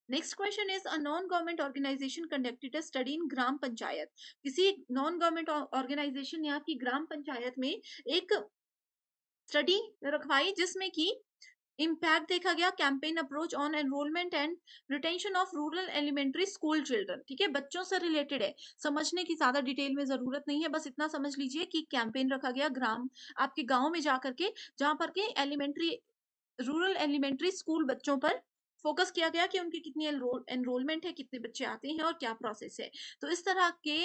Next question is, a non government organization conducted a study in gram panchayat, किसी नॉन गवर्नमेंट ऑर्गेनाइजेशन या की ग्राम पंचायत में एक स्टडी रखवाई जिसमें कि इम्पैक्ट देखा गया, campaign approach on enrolment and retention of rural elementary school children, ठीक है? बच्चों से रिलेटेड है, समझने की ज्यादा डिटेल में जरूरत नहीं है, बस इतना समझ लीजिए कि कैंपेन रखा गया ग्राम, आपके गांव में जाकर के, जहां पर के एलिमेंट्री रूरल एलिमेंट्री स्कूल बच्चों पर फोकस किया गया कि उनकी कितनी एनरोलमेंट है, कितने बच्चे आते हैं और क्या प्रोसेस है। तो इस तरह के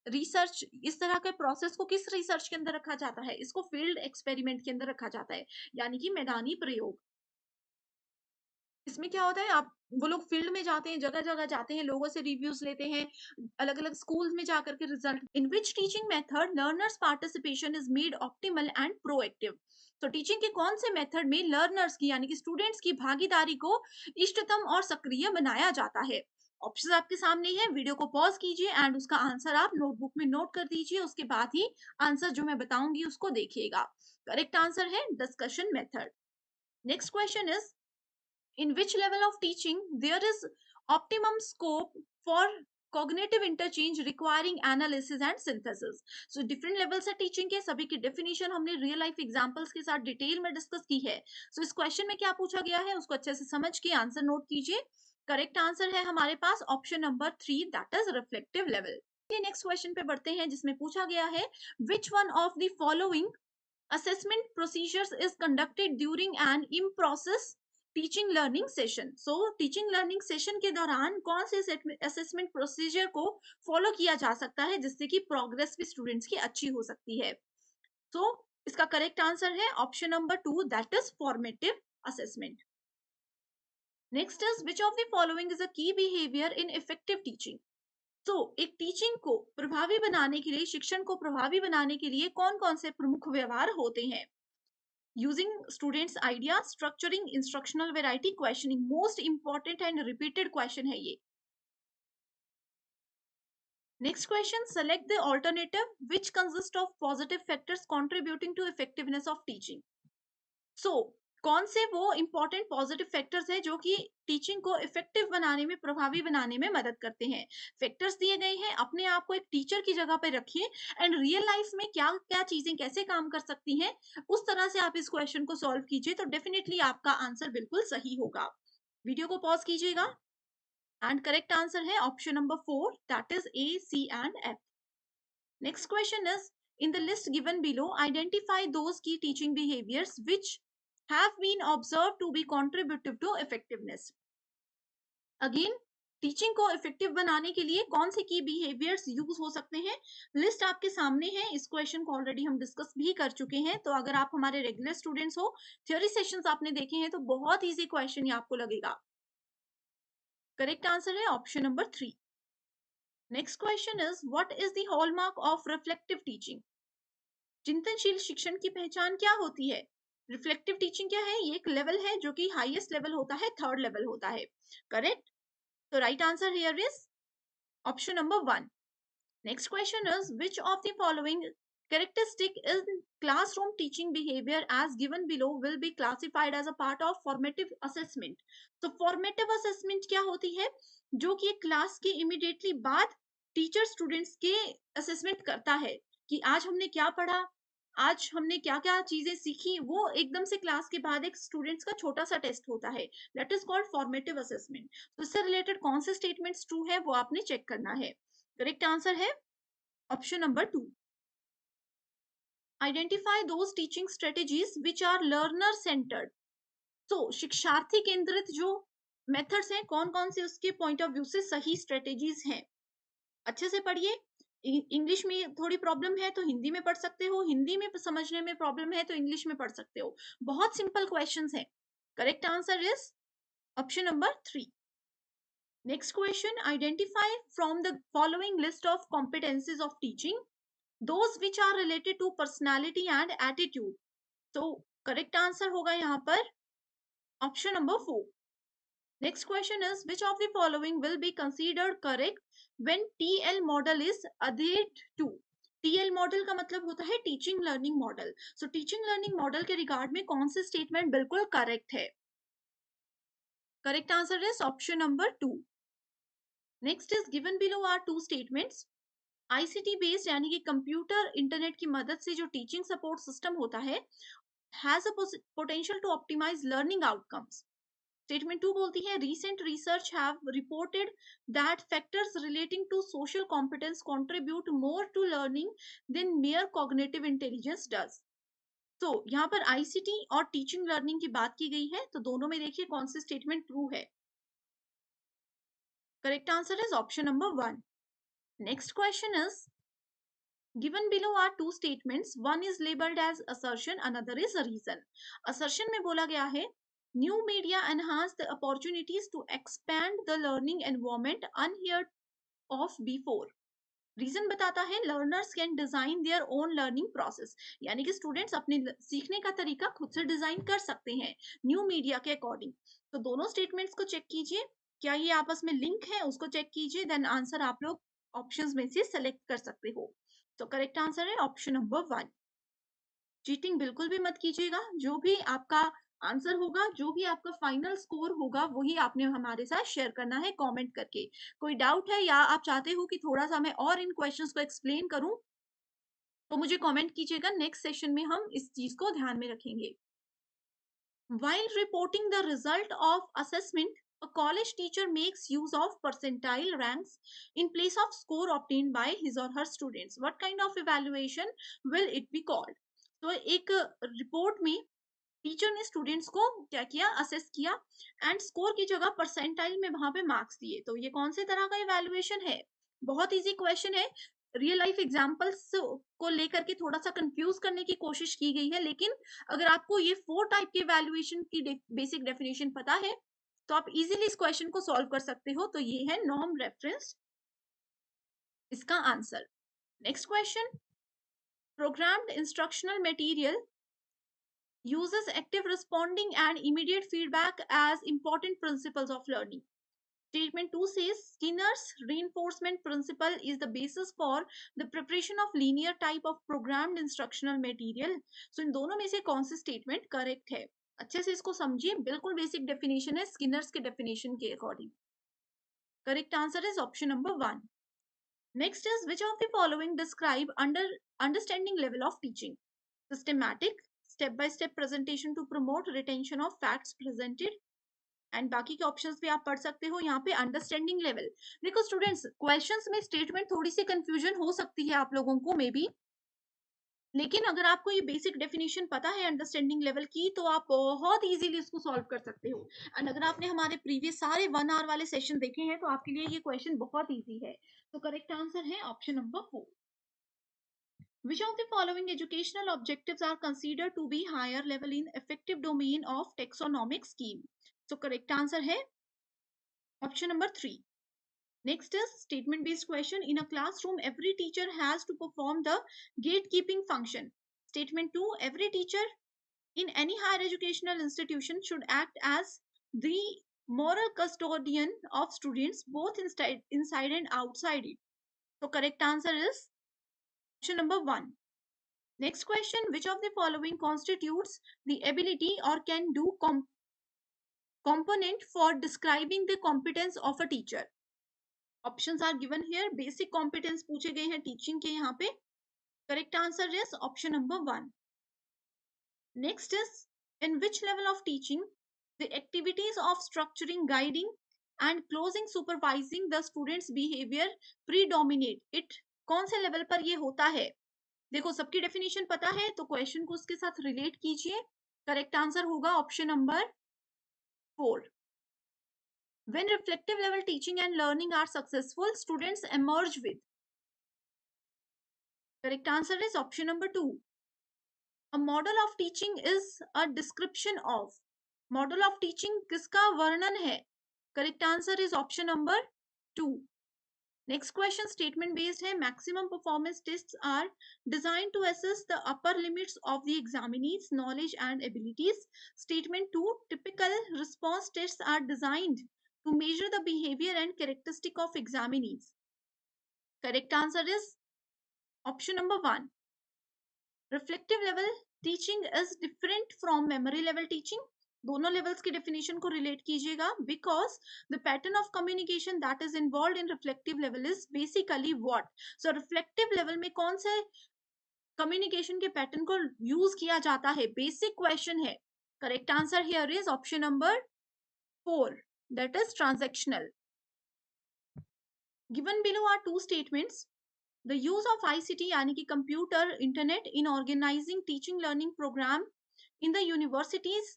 रिसर्च, इस तरह के प्रोसेस को किस रिसर्च के अंदर रखा जाता है? इसको फील्ड एक्सपेरिमेंट के अंदर रखा जाता है, यानी कि मैदानी प्रयोग। इसमें क्या होता है, आप वो लोग फील्ड में जाते हैं, जगह-जगह जाते हैं, लोगों से रिव्यूज लेते हैं, अलग-अलग स्कूल्स में जाकर के result, in which teaching method learners participation is made optimal and proactive, तो टीचिंग के कौन से मेथड में लर्नर्स की यानी कि स्टूडेंट्स की भागीदारी को इष्टतम और सक्रिय बनाया जाता है? ऑप्शन आपके सामने है, वीडियो को पॉज कीजिए एंड उसका आंसर आप नोटबुक में नोट कर दीजिए, उसके बाद ही आंसर जो मैं बताऊंगी उसको देखिएगा। करेक्ट आंसर है discussion method. Next question is, in which level of teaching there is optimum scope for cognitive interchange requiring analysis and synthesis, so different levels है teaching के, सभी की definition हमने real life examples के साथ detail में discuss की है। so इस क्वेश्चन में क्या पूछा गया है उसको अच्छे से समझ के आंसर नोट कीजिए। करेक्ट आंसर है हमारे पास option number 3, that is reflective level. Next question पे बढ़ते हैं जिसमें पूछा गया है, which one of the following assessment procedures is conducted during an in process teaching learning session, so teaching learning session के दौरान कौन से असेसमेंट प्रोसीजर को फॉलो किया जा सकता है जिससे कि प्रोग्रेस भी स्टूडेंट्स की अच्छी हो सकती है? सो इसका करेक्ट आंसर है option number 2, that is formative assessment. Next is, which of the following is अ की बिहेवियर इन इफेक्टिव टीचिंग, तो एक टीचिंग को प्रभावी बनाने के लिए, शिक्षण को प्रभावी बनाने के लिए कौन कौन से प्रमुख व्यवहार होते हैं? Using students idea, structuring instructional variety, questioning, most important and repeated question है ये। Next question, select the alternative which consists of positive factors contributing to effectiveness of teaching, so कौन से वो इंपॉर्टेंट पॉजिटिव फैक्टर्स हैं जो कि teaching को effective बनाने में, प्रभावी बनाने में मदद करते हैं? फैक्टर्स दिए गए हैं, अपने आप को एक टीचर की जगह पे रखिए एंड रियल लाइफ में क्या क्या चीजें कैसे काम कर सकती हैं, उस तरह से आप इस क्वेश्चन को सॉल्व कीजिए तो डेफिनेटली आपका आंसर बिल्कुल सही होगा। वीडियो को पॉज कीजिएगा एंड करेक्ट आंसर है option number 4, that is A, C and F. Next question is, in the list given below identify those key teaching behaviors which have been observed to be contributive to effectiveness, again teaching को effective बनाने के लिए कौन से की behaviours use हो सकते हैं? लिस्ट आपके सामने है, इस क्वेश्चन को ऑलरेडी हम डिस्कस भी कर चुके हैं, तो अगर आप हमारे रेगुलर स्टूडेंट्स हो, थ्योरी सेशंस आपने देखे हैं, तो बहुत इजी क्वेश्चन ये आपको लगेगा। करेक्ट आंसर है option number 3। Next question is, what is the hallmark of reflective teaching, चिंतनशील शिक्षण की पहचान क्या होती है? रिफ्लेक्टिव टीचिंग क्या है? ये एक लेवल है जो कि हाईएस्ट लेवल होता है, थर्ड लेवल होता है। करेक्ट, तो right answer here is option number 1। Next question is, which of the following characteristic in classroom teaching behavior as given below will be classified as a part of formative assessment, तो formative assessment क्या होती है? जो कि एक class के immediately बाद teacher students के असेसमेंट करता है कि आज हमने क्या पढ़ा, आज हमने क्या क्या चीजें सीखी। वो एकदम से क्लास के बाद एक स्टूडेंट्स का छोटा सा टेस्ट होता है, that is called formative assessment. तो इससे रिलेटेड कौन से स्टेटमेंट्स ट्रू है वो आपने चेक करना है। करेक्ट आंसर है option number 2। Identify those teaching strategies which are learner centred. तो शिक्षार्थी केंद्रित जो मेथड्स हैं, कौन कौन से उसके पॉइंट ऑफ व्यू से सही स्ट्रेटेजीज हैं। अच्छे से पढ़िए। इंग्लिश में थोड़ी प्रॉब्लम है तो हिंदी में पढ़ सकते हो, हिंदी में समझने में प्रॉब्लम है तो इंग्लिश में पढ़ सकते हो। बहुत सिंपल क्वेश्चंस हैं। Correct answer is option number 3। Next question, identify from the following list of competencies of teaching those which are related to personality and attitude। तो करेक्ट आंसर होगा यहाँ पर option number 4। Next question is which of the following will be considered correct when TL model is adhered to। TL model का मतलब होता है teaching learning model. So teaching learning model के regard में कौन से स्टेटमेंट बिल्कुल करेक्ट है। Correct answer is option number 2। Next is given below are two statements. ICT based यानी कि कंप्यूटर इंटरनेट की मदद से जो टीचिंग सपोर्ट सिस्टम होता है has a potential to optimise learning outcomes. Statement 2 बोलती है recent research have reported that factors relating to social competence contribute more to learning than mere cognitive intelligence does। तो यहाँ पर आईसीटी और teaching learning की बात की गई है, तो दोनों में देखिए कौन सी स्टेटमेंट ट्रू है। Correct answer is option number 1। Next question is given below are two statements, one is labeled as assertion, another is a reason। assertion में बोला गया है new media enhance the opportunities to expand the learning environment unheard of before। Reason बताता है learners can design their own learning process, यानी कि students अपने सीखने का तरीका खुद से डिजाइन कर सकते हैं न्यू मीडिया के अकॉर्डिंग। तो दोनों स्टेटमेंट्स को चेक कीजिए, क्या ये आपस में लिंक है उसको चेक कीजिए, देन आंसर आप लोग ऑप्शंस में से सेलेक्ट कर सकते हो। तो करेक्ट आंसर है ऑप्शन नंबर 1। चीटिंग बिल्कुल भी मत कीजिएगा, जो भी आपका आंसर होगा, जो भी आपका फाइनल स्कोर होगा वही आपने हमारे साथ शेयर करना है कमेंट करके। कोई डाउट है या आप चाहते हो कि थोड़ा सा मैं और इन क्वेश्चंस को एक्सप्लेन करूं तो मुझे कमेंट कीजिएगा, नेक्स्ट सेशन में हम इस चीज को ध्यान में रखेंगे। While reporting the result of assessment, a college teacher makes use of percentile ranks in place of score obtained by his or her students। What kind of evaluation will it be called? तो एक report में teacher ने students को क्या किया, assess किया and score की जगह परसेंटाइल में वहां पे मार्क्स दिए। तो ये कौन से तरह का इवैल्यूएशन है। बहुत इजी क्वेश्चन है। रियल लाइफ एग्जांपल्स को लेकर के थोड़ा सा कंफ्यूज करने की कोशिश की गई है, लेकिन अगर आपको ये 4 टाइप के इवैल्यूएशन की बेसिक डेफिनेशन पता है तो आप इजीली इस क्वेश्चन को सॉल्व कर सकते हो। तो ये है नॉर्म रेफरेंस इसका answer. Next question, programmed instructional material uses active responding and immediate feedback as important principles of learning। Statement 2 says Skinner's reinforcement principle is the basis for the preparation of linear type of programmed instructional material। So इन दोनों में से कौन सी statement correct है। अच्छे से इसको समझिए, बिल्कुल बेसिक डेफिनेशन है स्किनर्स के डेफिनेशन के according. Correct answer is option number 1। Next is which of the following describe understanding level of teaching। Systematic, step by step presentation to promote retention of facts presented। And बाकी के options भी आप पढ़ सकते हो। यहाँ पे अंडरस्टैंडिंग लेवल, देखो स्टूडेंट्स क्वेश्चंस में स्टेटमेंट थोड़ी सी कंफ्यूजन हो सकती है आप लोगों को मे बी, लेकिन अगर आपको ये बेसिक डेफिनेशन पता है अंडरस्टैंडिंग लेवल की तो आप बहुत इजीली इसको सॉल्व कर सकते हो। एंड अगर आपने हमारे प्रीवियस सारे 1 आवर वाले सेशन देखे हैं तो आपके लिए ये क्वेश्चन बहुत ईजी है। तो करेक्ट आंसर है option number 4। Which of the following educational objectives are considered to be higher level in effective domain of taxonomic scheme? So correct answer है option number 3। Next is statement based question, in a classroom every teacher has to perform the gatekeeping function। Statement 2, every teacher in any higher educational institution should act as the moral custodian of students both inside and outside it। So correct answer is option number 1। Next question, which of the following constitutes the ability or can do component for describing the competence of a teacher। Options are given here, basic competence पूछे गए हैं teaching के यहाँ पे। Correct answer is option number 1. Next is, in which level of teaching the activities of structuring, guiding and closing supervising the students behavior predominate? It कौन से level पर ये होता है? देखो सबकी डेफिनेशन पता है तो क्वेश्चन को उसके साथ रिलेट कीजिए। करेक्ट आंसर होगा option number 4. When reflective level teaching and learning are successful, students emerge with. Correct answer is option number 2. A model of teaching is a description of. Model of teaching किसका वर्णन है? Correct answer is option number 2. Next question statement based है. Maximum performance tests are designed to assess the upper limits of the examinee's knowledge and abilities. Statement 2. Typical response tests are designed to measure the behavior and characteristic of examinees. Correct answer is option number 1. Reflective level teaching is different from memory level teaching. दोनों levels की definition को relate कीजिएगा, because the pattern of communication that is involve in reflective level is basically what. So reflective level में कौन से communication के pattern को use किया जाता है? बेसिक क्वेश्चन है. Correct answer here is option number 4, that is transactional. Given below are 2 statements. The use of ICT यानी कि computer internet in organizing teaching learning program in the universities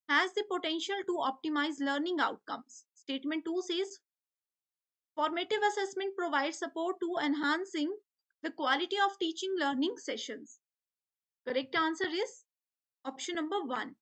has the potential to optimize learning outcomes. Statement 2 says formative assessment provides support to enhancing the quality of teaching learning sessions. Correct answer is option number 1.